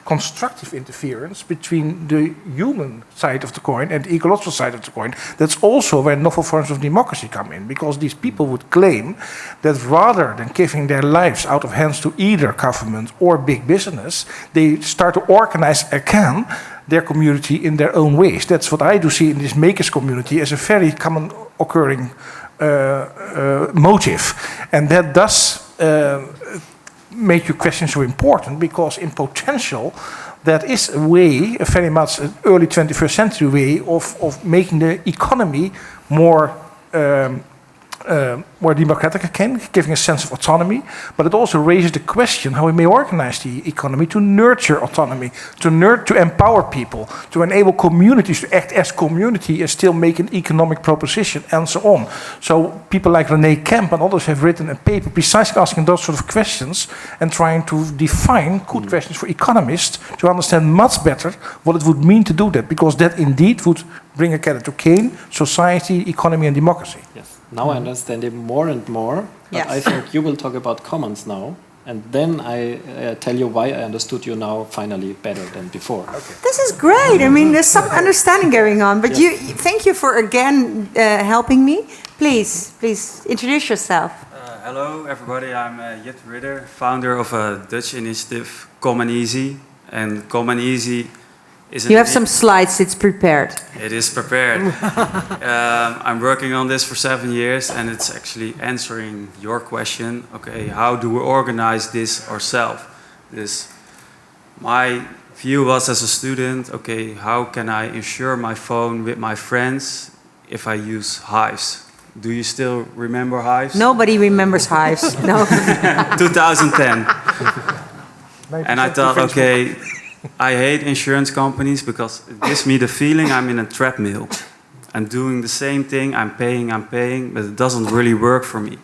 constructive interference between the human side of the coin and the ecological side of the coin. That's also where novel forms of democracy come in, because these people would claim that rather than giving their lives out of hands to either government or big business, they start to organize again their community in their own ways. That's what I do see in this makers community as a very common occurring motive. And that does make your question so important, because in potential that is a way, a very much an early 21st century way of making the economy more more democratic again, giving a sense of autonomy, but it also raises the question how we may organize the economy to nurture autonomy, to empower people, to enable communities to act as community and still make an economic proposition, and so on. So people like René Kemp and others have written a paper precisely asking those sort of questions and trying to define good questions for economists to understand much better what it would mean to do that, because that indeed would bring a to Keynes, society, economy and democracy. Yes. Now I understand it more and more, but Yes. I think you will talk about commons now, and then I tell you why I understood you now finally better than before. Okay. This is great. I mean, there's some understanding going on. But thank you for again helping me. Please introduce yourself. Hello, everybody. I'm Jit Ridder, founder of a Dutch initiative, Common Easy. And Common Easy is... You have some slides. It's prepared. It is prepared. I'm working on this for 7 years, and it's actually answering your question. Okay, how do we organize this ourselves? My view was as a student, okay, how can I insure my phone with my friends if I use Hives? Do you still remember Hives? Nobody remembers Hives. No. 2010. And I thought, okay, I hate insurance companies because it gives me the feeling I'm in a treadmill. I'm doing the same thing, I'm paying, but it doesn't really work for me.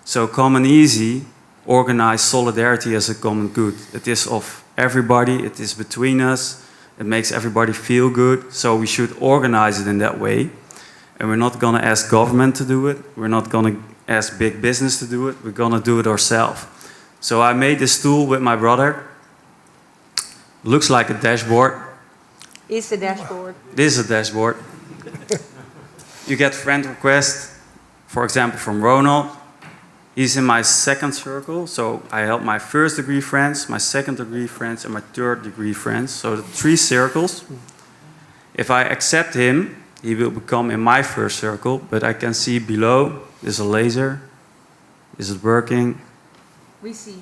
So Common Easy organized solidarity as a common good. It is of everybody, it is between us, it makes everybody feel good, so we should organize it in that way. And we're not going to ask government to do it, we're not going to ask big business to do it, we're going to do it ourselves. So I made this tool with my brother. Looks like a dashboard. Is the dashboard. This is a dashboard. You get friend requests, for example, from Ronald. He's in my second circle, so I help my first degree friends, my second degree friends, and my third degree friends. So the 3 circles. If I accept him, he will become in my first circle, but I can see below, there's a laser. Is it working? We see.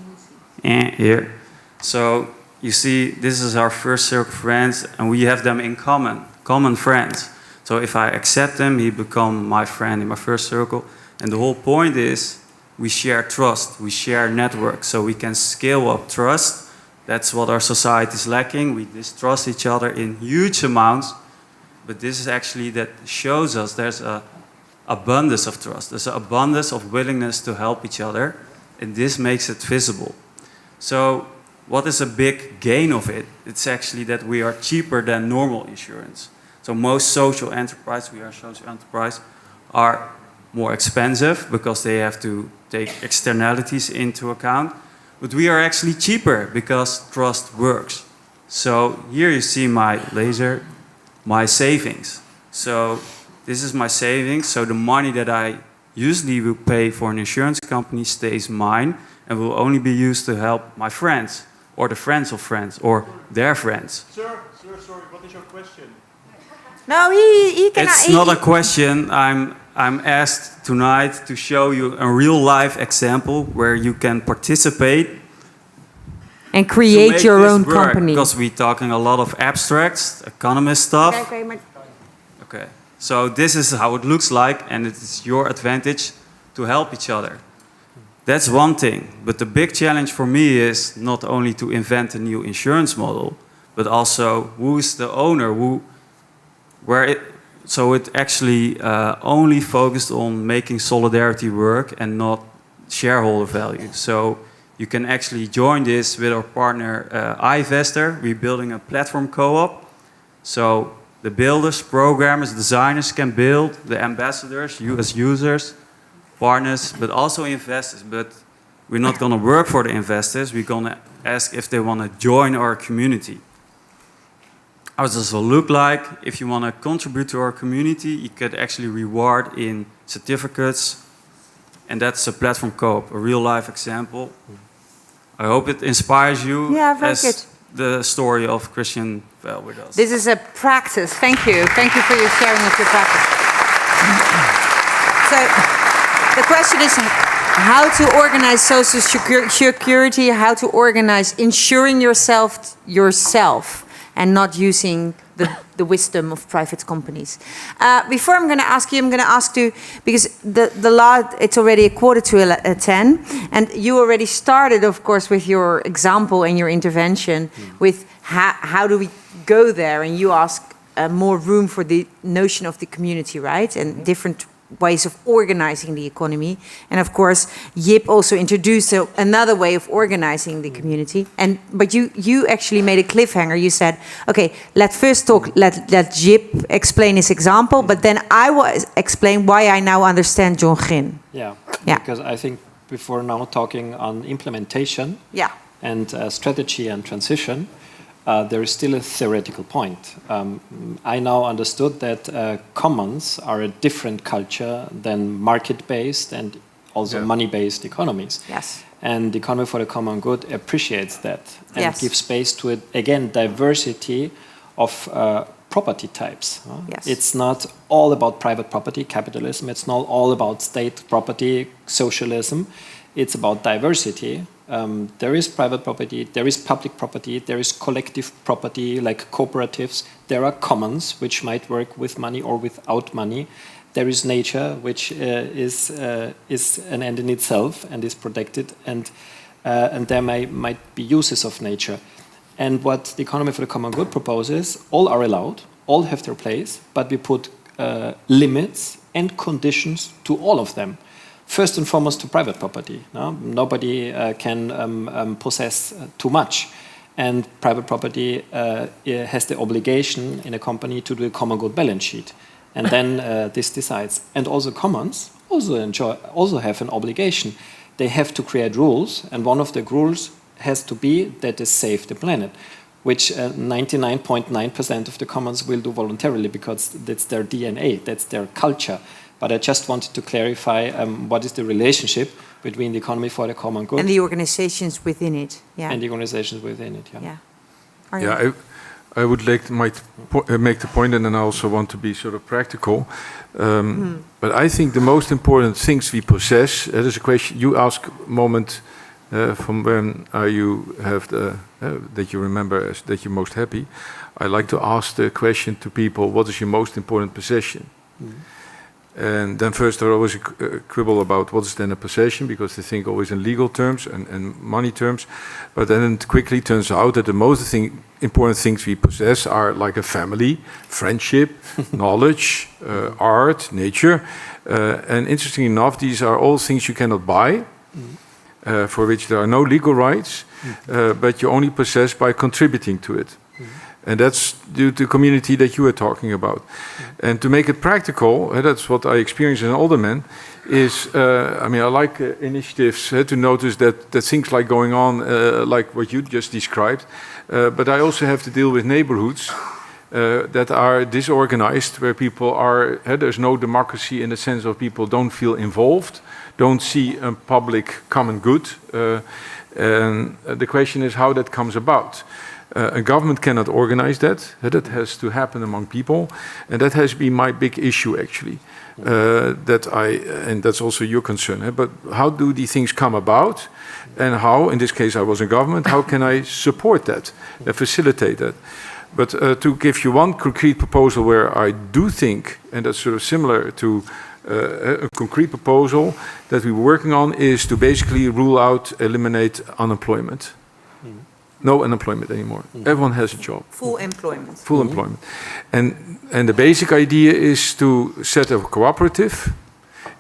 And here. So you see, this is our first circle of friends, and we have them in common friends. So if I accept him, he becomes my friend in my first circle. And the whole point is, we share trust, we share network, so we can scale up trust. That's what our society is lacking. We distrust each other in huge amounts, but this is actually that shows us there's an abundance of trust. There's an abundance of willingness to help each other, and this makes it visible. So what is a big gain of it? It's actually that we are cheaper than normal insurance. So most social enterprise, we are a social enterprise, are more expensive because they have to take externalities into account. But we are actually cheaper because trust works. So here you see my laser, my savings. So this is my savings. So the money that I usually will pay for an insurance company stays mine and will only be used to help my friends or the friends of friends or their friends. Sir, sorry, what is your question? No, he can. It's not a question. I'm asked tonight to show you a real life example where you can participate and create your own company. Because we're talking a lot of abstracts, economist stuff. Okay, so this is how it looks like, and it is your advantage to help each other. That's one thing, but the big challenge for me is not only to invent a new insurance model, but also who is the owner, so it actually only focused on making solidarity work and not shareholder value. So you can actually join this with our partner iVestor. We're building a platform co-op. So the builders, programmers, designers can build, the ambassadors, you as users, partners, but also investors. But we're not going to work for the investors. We're going to ask if they want to join our community. How does this look like? If you want to contribute to our community, you could actually reward in certificates. And that's a platform co-op, a real life example. I hope it inspires you as the story of Christian Felber does. This is a practice. Thank you. Thank you for your sharing of your practice. So the question is how to organize social security, how to organize insuring yourself and not using the wisdom of private companies. Before I'm going to ask you, I'm going to ask you, because the law, it's already 9:45, and you already started, of course, with your example and your intervention with how do we go there, and you ask more room for the notion of the community, right, and different ways of organizing the economy. And of course, Jip also introduced another way of organizing the community. But you actually made a cliffhanger. You said, okay, let's first talk, let Jip explain his example, but then I will explain why I now understand John Ginn. Yeah, because I think before now talking on implementation and strategy and transition, there is still a theoretical point. I now understood that commons are a different culture than market-based and also money-based economies. Yes. And the economy for the common good appreciates that and gives space to it, again, diversity of property types. Yes. It's not all about private property, capitalism. It's not all about state property, socialism. It's about diversity. There is private property, there is public property, there is collective property like cooperatives, there are commons which might work with money or without money, there is nature which is an end in itself and is protected, and there might be uses of nature. And what the economy for the common good proposes, all are allowed, all have their place, but we put limits and conditions to all of them. First and foremost to private property. No? Nobody can possess too much. And private property has the obligation in a company to do a common good balance sheet. And then this decides. And also commons also have an obligation. They have to create rules, and one of the rules has to be that they save the planet, which 99.9% of the commons will do voluntarily because that's their DNA, that's their culture. But I just wanted to clarify what is the relationship between the economy for the common good and the organizations within it. Yeah. And the organizations within it. I would like to make the point, and then I also want to be sort of practical. But I think the most important things we possess. There's a question you ask a moment from when you have that you remember that you're most happy. I like to ask the question to people: what is your most important possession? And then first there always a quibble about what is then a possession, because they think always in legal terms and money terms. But then it quickly turns out that the most important things we possess are like a family, friendship, knowledge, art, nature. And interestingly enough, these are all things you cannot buy, for which there are no legal rights, but you only possess by contributing to it. And that's due to the community that you are talking about. And to make it practical, that's what I experience as an older man, is, I like initiatives to notice that things like going on, like what you just described, but I also have to deal with neighborhoods that are disorganized, where people are, there's no democracy in the sense of people don't feel involved, don't see a public common good. And the question is how that comes about. A government cannot organize that. That has to happen among people, and that has been my big issue actually. And that's also your concern. But how do these things come about, and how, in this case, I was in government. How can I support that and facilitate that? But to give you one concrete proposal where I do think, and that's sort of similar to a concrete proposal that we were working on, is to basically rule out, eliminate unemployment. No unemployment anymore. Everyone has a job. Full employment. Full employment. And the basic idea is to set up a cooperative.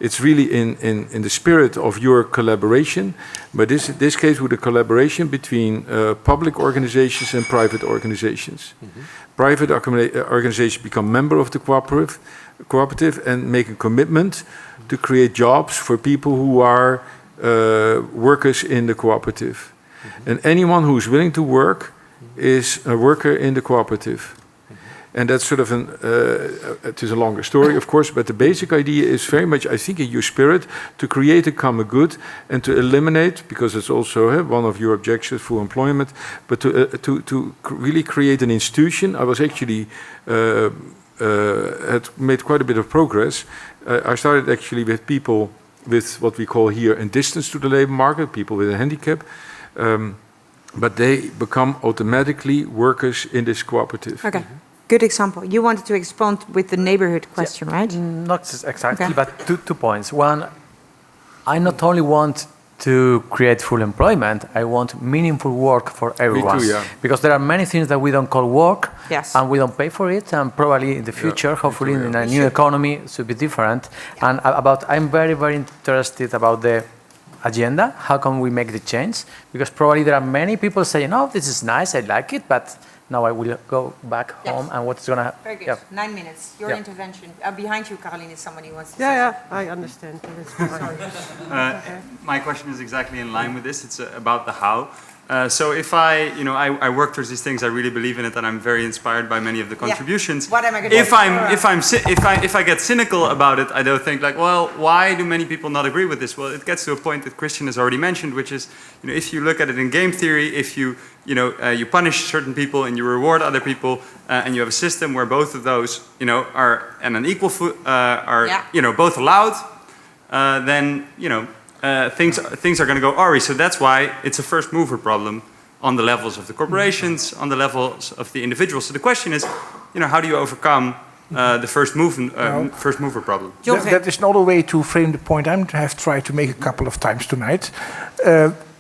It's really in the spirit of your collaboration, but this case with a collaboration between public organizations and private organizations. Private organizations become member of the cooperative and make a commitment to create jobs for people who are workers in the cooperative. And anyone who is willing to work is a worker in the cooperative. And that's sort of it is a longer story, of course, but the basic idea is very much, I think, in your spirit, to create a common good and to eliminate, because it's also one of your objectives, full employment, but to really create an institution. I was actually, had made quite a bit of progress. I started actually with people with what we call here a distance to the labor market, people with a handicap. But they become automatically workers in this cooperative. Okay. Good example. You wanted to respond with the neighborhood question, right? Not exactly, Okay. but two points. One, I not only want to create full employment, I want meaningful work for everyone. Me too, yeah. Because there are many things that we don't call work, Yes. and we don't pay for it, and probably in the future, hopefully me too, in a new economy, it should be different. And I'm very, very interested about the agenda. How can we make the change? Because probably there are many people saying, "Oh, this is nice, I like it," but now I will go back home, and what's gonna happen? Very good. Yeah. 9 minutes. Your Yeah. intervention. Behind you, Caroline, is somebody who wants to say Yeah, yeah, I understand. My question is exactly in line with this. It's about the how. So if I work towards these things, I really believe in it, and I'm very inspired by many of the contributions. What am I gonna do? If I get cynical about it, I don't think like, well, why do many people not agree with this? Well, it gets to a point that Christian has already mentioned, which is, if you look at it in game theory, if you punish certain people and you reward other people, and you have a system where both of those, are and an equal both allowed, then things are going to go awry. So that's why it's a first mover problem on the levels of the corporations, on the levels of the individuals. So the question is, how do you overcome the first mover problem? That is not a way to frame the point I have tried to make a couple of times tonight.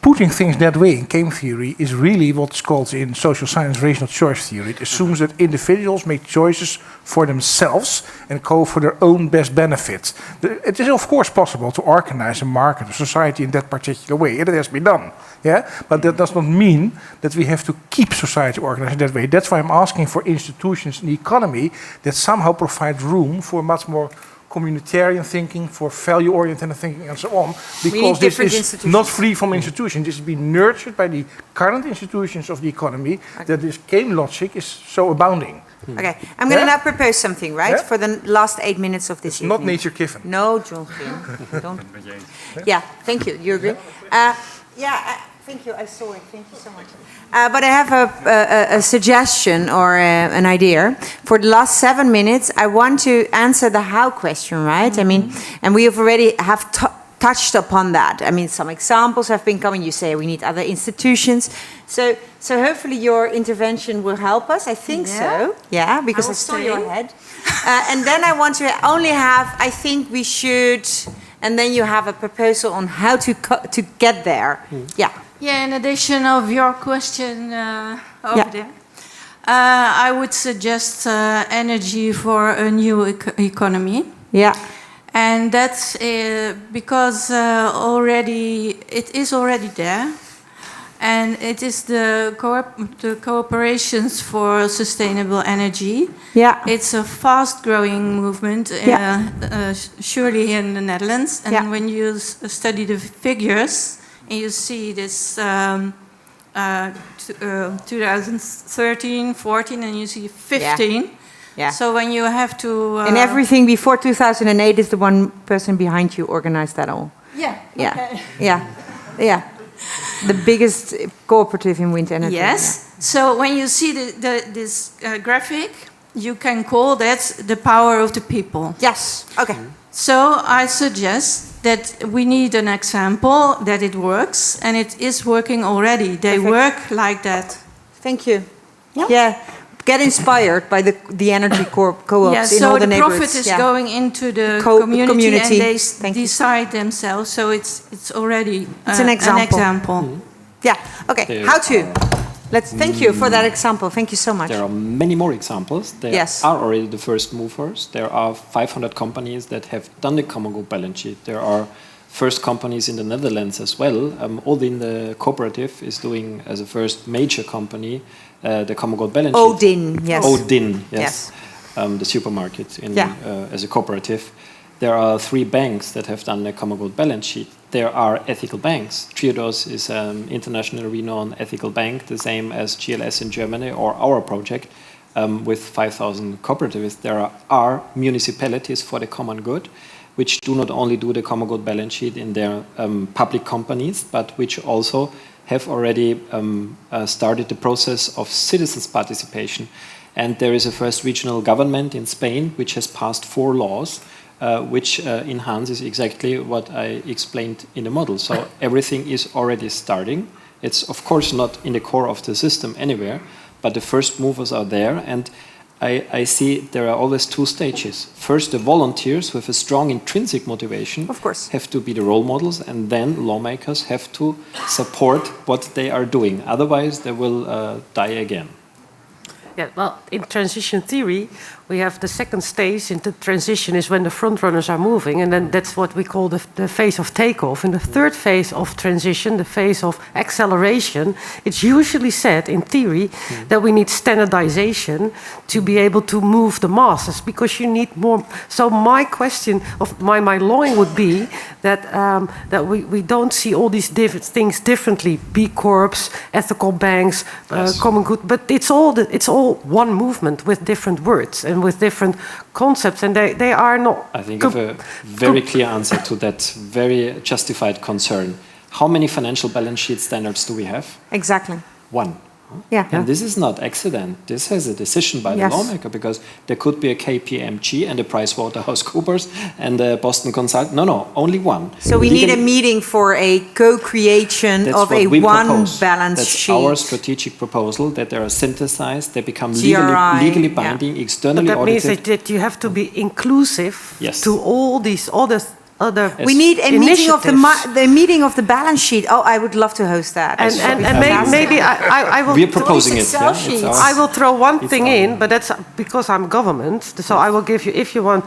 Putting things that way in game theory is really what's called in social science rational choice theory. It assumes that individuals make choices for themselves and go for their own best benefit. It is of course possible to organize a market, a society in that particular way. It has been done. Yeah? But that does not mean that we have to keep society organized that way. That's why I'm asking for institutions in the economy that somehow provide room for much more communitarian thinking, for value-oriented thinking, and so on. Because this is not free from institutions. This is being nurtured by the current institutions of the economy, that this game logic is so abounding. Okay, I'm going to now propose something, right? Yeah? For the last 8 minutes of this It's evening. not nature given. No, John Kim. Don't. Yeah, thank you. You agree? Thank you. I saw it. Thank you so much. But I have a suggestion or an idea. For the last 7 minutes, I want to answer the how question, right? I mean, and we have already touched upon that. I mean, some examples have been coming. You say we need other institutions. So hopefully your intervention will help us. I think so. Yeah, because I saw your head. And then I want to only have, I think we should, and then you have a proposal on how to get there. Yeah. Yeah, in addition of your question over there, I would suggest energy for a new economy. Yeah. And that's because it is already there. And it is the cooperations for sustainable energy. Yeah. It's a fast-growing movement, surely in the Netherlands. And when you study the figures, and you see this 2013, 14, and you see 15. Yeah. So when you have to... and everything before 2008 is the one person behind you organized that all. Yeah. Yeah. Okay. Yeah. The biggest cooperative in wind energy. Yes. Yeah. So when you see this graphic, you can call that the power of the people. Yes. Okay. So I suggest that we need an example that it works, and it is working already. They work like that. Thank you. Yeah. Get inspired by the energy co-ops in all the neighborhoods. So the profit is going into the community, and they decide themselves. So it's already an example. Yeah. Okay. How to? Thank you for that example. Thank you so much. There are many more examples. There are already the first movers. There are 500 companies that have done the common good balance sheet. There are first companies in the Netherlands as well. Odin, the cooperative, is doing as a first major company the common good balance sheet. Odin, yes. Odin, yes. The supermarket as a cooperative. There are 3 banks that have done the common good balance sheet. There are ethical banks. Triodos is an internationally renowned ethical bank, the same as GLS in Germany or our project with 5,000 cooperatives. There are municipalities for the common good, which do not only do the common good balance sheet in their public companies, but which also have already started the process of citizens' participation. And there is a first regional government in Spain which has passed 4 laws which enhances exactly what I explained in the model. So everything is already starting. It's of course not in the core of the system anywhere, but the first movers are there. And I see there are always two stages. First, the volunteers with a strong intrinsic motivation Of course. have to be the role models, and then lawmakers have to support what they are doing. Otherwise, they will die again. Yeah, well, in transition theory, we have the second stage in the transition is when the front runners are moving, and then that's what we call the phase of takeoff. In the third phase of transition, the phase of acceleration, it's usually said in theory that we need standardization to be able to move the masses, because you need more. So my question of my longing would be that that we don't see all these different things differently: B Corps, ethical banks, common good, but it's all one movement with different words and with different concepts, and they are not. I think I have a very clear answer to that very justified concern. How many financial balance sheet standards do we have? Exactly. One. Yeah. And this is not accident. This has a decision by the lawmaker, because there could be a KPMG and a PricewaterhouseCoopers and a Boston Consult. No, only one. So we need a meeting for a co-creation of a one balance sheet. That's our strategic proposal, that they are synthesized, they become GRI, legally binding, externally but that audited. means that you have to be inclusive to all these other we need a meeting of the meeting of the balance sheet. Oh, I would love to host that. And maybe I will. We are proposing it. I will throw one thing in, but that's because I'm government. So I will give you, if you want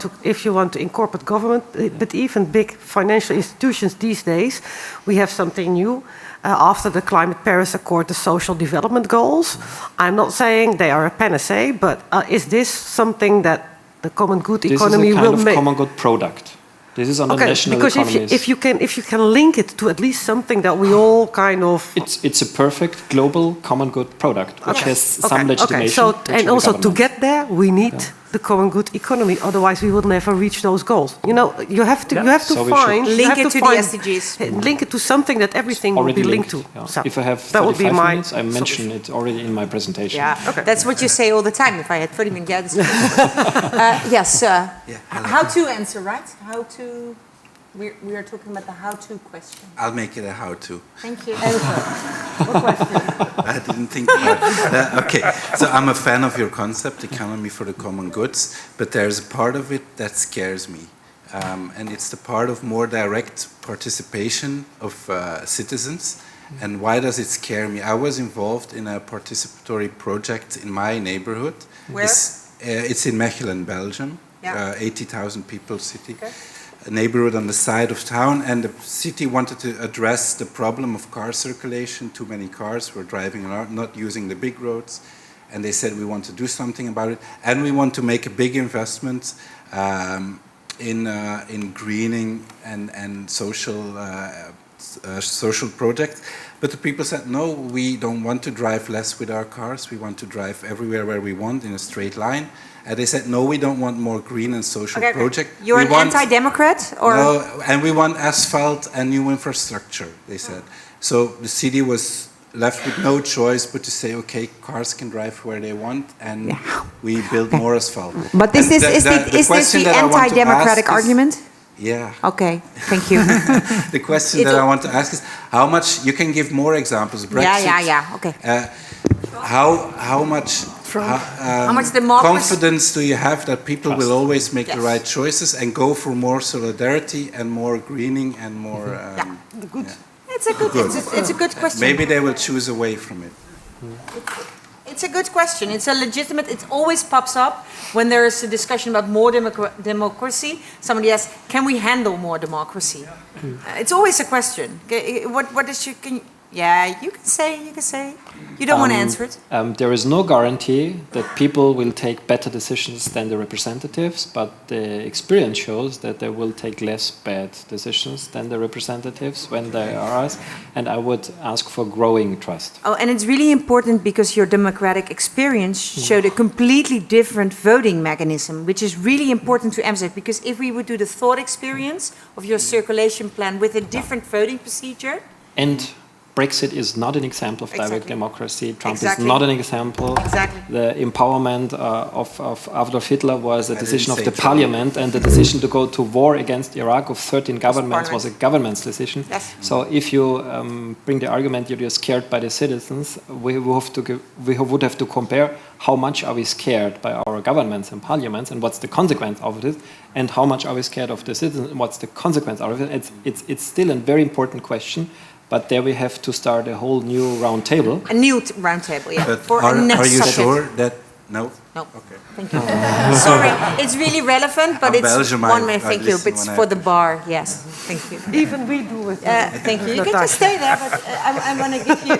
to incorporate government, but even big financial institutions these days, we have something new. After the Climate Paris Accord, the social development goals. I'm not saying they are a panacea, but is this something that the common good economy will make? This is a kind of common good product. This is on a national economy. Because if you can link it to at least something that we all kind of... It's a perfect global common good product, which has some legitimation. Okay. So, and also to get there, we need the common good economy. Otherwise, we will never reach those goals. You know, you have to link it to the SDGs. Link it to something that everything will be linked to. Yeah. So if I have 35 minutes, I mentioned it already in my presentation. Yeah, that's what you say all the time. If I had 30 minutes, yes. How to answer, right? How to. We are talking about the how-to question. I'll make it a how-to. Thank you. What question? I didn't think about it. Okay, so I'm a fan of your concept, economy for the common goods, but there's a part of it that scares me. And it's the part of more direct participation of citizens. And why does it scare me? I was involved in a participatory project in my neighborhood. Where? It's in Mechelen, Belgium. Yeah. 80,000 people city. Okay. A neighborhood on the side of town, and the city wanted to address the problem of car circulation. Too many cars were driving around, not using the big roads, and they said we want to do something about it, and we want to make a big investment in greening and social projects. But the people said, no, we don't want to drive less with our cars. We want to drive everywhere where we want in a straight line. And they said, no, we don't want more green and social project. You're an anti-democrat? Or? No, and we want asphalt and new infrastructure, they said. So the city was left with no choice but to say, okay, cars can drive where they want, and we build more asphalt. But is this the anti-democratic argument? Yeah. Okay, thank you. The question that I want to ask is, how much, you can give more examples, Brexit. Yeah, okay. How much confidence do you have that people will always make the right choices and go for more solidarity and more greening and more... It's a good question. Maybe they will choose away from it. It's a good question. It's a legitimate... It always pops up when there is a discussion about more democracy. Somebody asks, can we handle more democracy? It's always a question. What is your... you can say. You don't want to answer it. There is no guarantee that people will take better decisions than the representatives, but the experience shows that they will take less bad decisions than the representatives when they are asked, and I would ask for growing trust. Oh, and it's really important because your democratic experience showed a completely different voting mechanism, which is really important to emphasize, because if we would do the thought experience of your circulation plan with a different voting procedure... And Brexit is not an example of direct democracy. Trump is Exactly. not an example. Exactly. The empowerment of Adolf Hitler was a decision of the parliament, and the decision to go to war against Iraq of 13 governments was a government's decision. Yes. So if you bring the argument that you're scared by the citizens, we would have to compare how much are we scared by our governments and parliaments, and what's the consequence of it, and how much are we scared of the citizens, and what's the consequence of it. It's still a very important question. But there we have to start a whole new round table. A new round table, yeah. But For a next are you subject. sure that no? No. Okay. Thank you. Sorry, it's really relevant, but I'm it's Belgium, one I way. Thank you. listen It's when I for have the to. bar. Yes. Thank you. Even we do it. Thank you. You can just stay there, but I want to give you.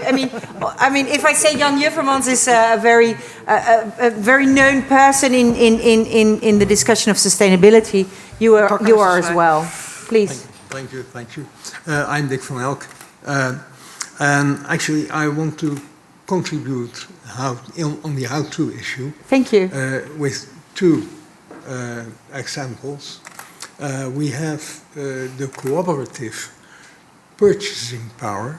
I mean, if I say Jan Juffermans is a very known person in the discussion of sustainability, you are as well. Please. Thank you. I'm Dick van Elk. And actually, I want to contribute on the how-to issue. Thank you. With two examples. We have the cooperative purchasing power,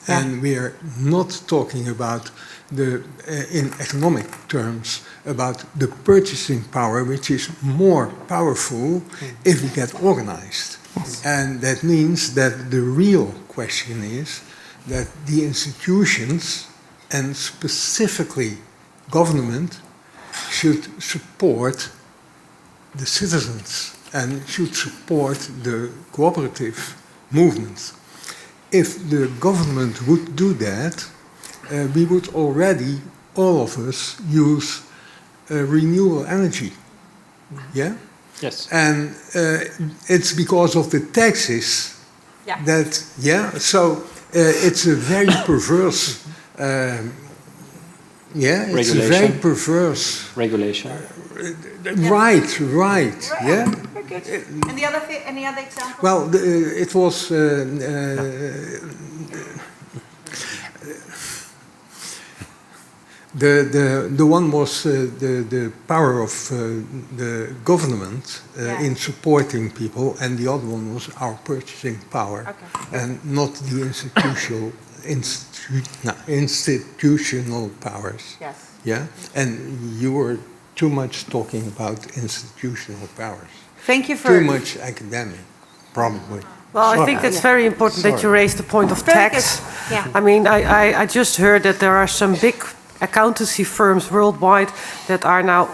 and we are not talking about in economic terms, about the purchasing power, which is more powerful if we get organized. Yes. And that means that the real question is that the institutions, and specifically government, should support the citizens and should support the cooperative movement. If the government would do that, we would already, all of us, use renewable energy. Yeah? Yes. And it's because of the taxes that, so it's a very perverse, it's a very perverse regulation. Right, yeah. Very good. Any other example? Well, it was the one was the power of the government in supporting people, and the other one was our purchasing power, and not the institutional powers. Yes. Yeah, and you were too much talking about institutional powers. Thank you for too much academic, probably. Well, I think it's very important that you raise the point of tax. Yeah. I mean, I just heard that there are some big accountancy firms worldwide that are now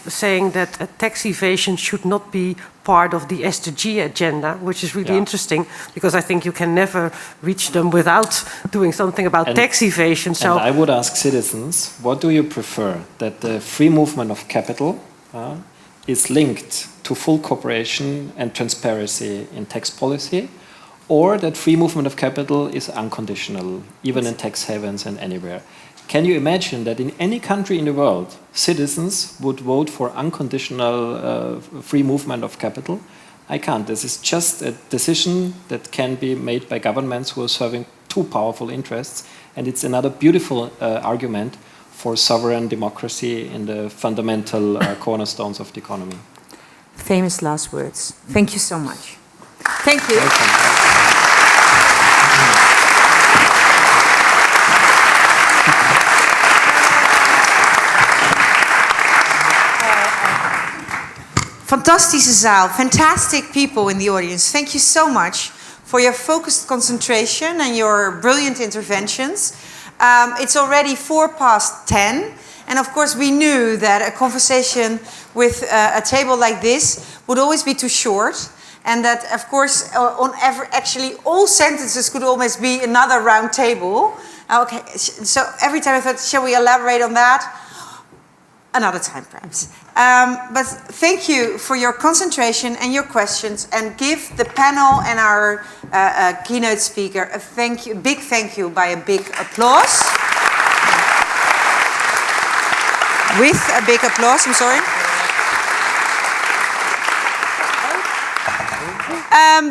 saying that tax evasion should not be part of the SDG agenda, which is really interesting, because I think you can never reach them without doing something about tax evasion. So I would ask citizens, what do you prefer? That the free movement of capital is linked to full cooperation and transparency in tax policy, or that free movement of capital is unconditional, even in tax havens and anywhere? Can you imagine that in any country in the world, citizens would vote for unconditional free movement of capital? I can't. This is just a decision that can be made by governments who are serving two powerful interests, and it's another beautiful argument for sovereign democracy in the fundamental cornerstones of the economy. Famous last words. Thank you so much. Thank you. Fantastische zaal, fantastic people in the audience. Thank you so much for your focused concentration and your brilliant interventions. It's already 10:04, and of course we knew that a conversation with a table like this would always be too short, and that of course actually all sentences could almost be another round table. Okay, so every time I thought, shall we elaborate on that? Another time, perhaps. But thank you for your concentration and your questions, and give the panel and our keynote speaker a big thank you by a big applause. With a big applause, I'm sorry.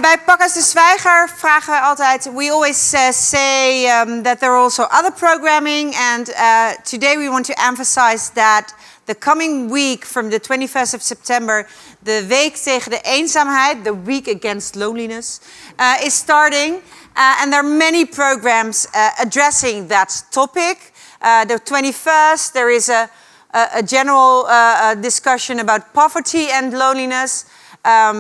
Bij Pakhuis de Zwijger vragen we altijd, we always say that there are also other programming, and today we want to emphasize that the coming week from the 21st of September, De week tegen de eenzaamheid, the week against loneliness, is starting. And there are many programs addressing that topic. The 21st, there is a general discussion about poverty and loneliness.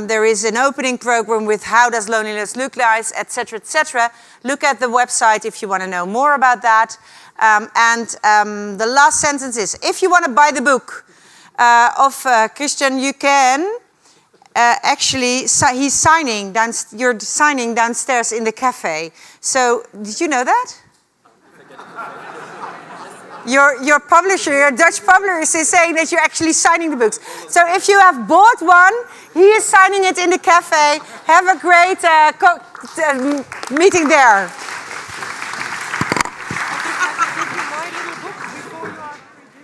There is an opening program with how does loneliness look like, etc., etc. Look at the website if you want to know more about that. The last sentence is, if you want to buy the book of Christian, you can. Actually, he's signing you're signing downstairs in the cafe. So, did you know that? Your publisher, your Dutch publisher, is saying that you're actually signing the books. So if you have bought one, he is signing it in the cafe. Have a great meeting there.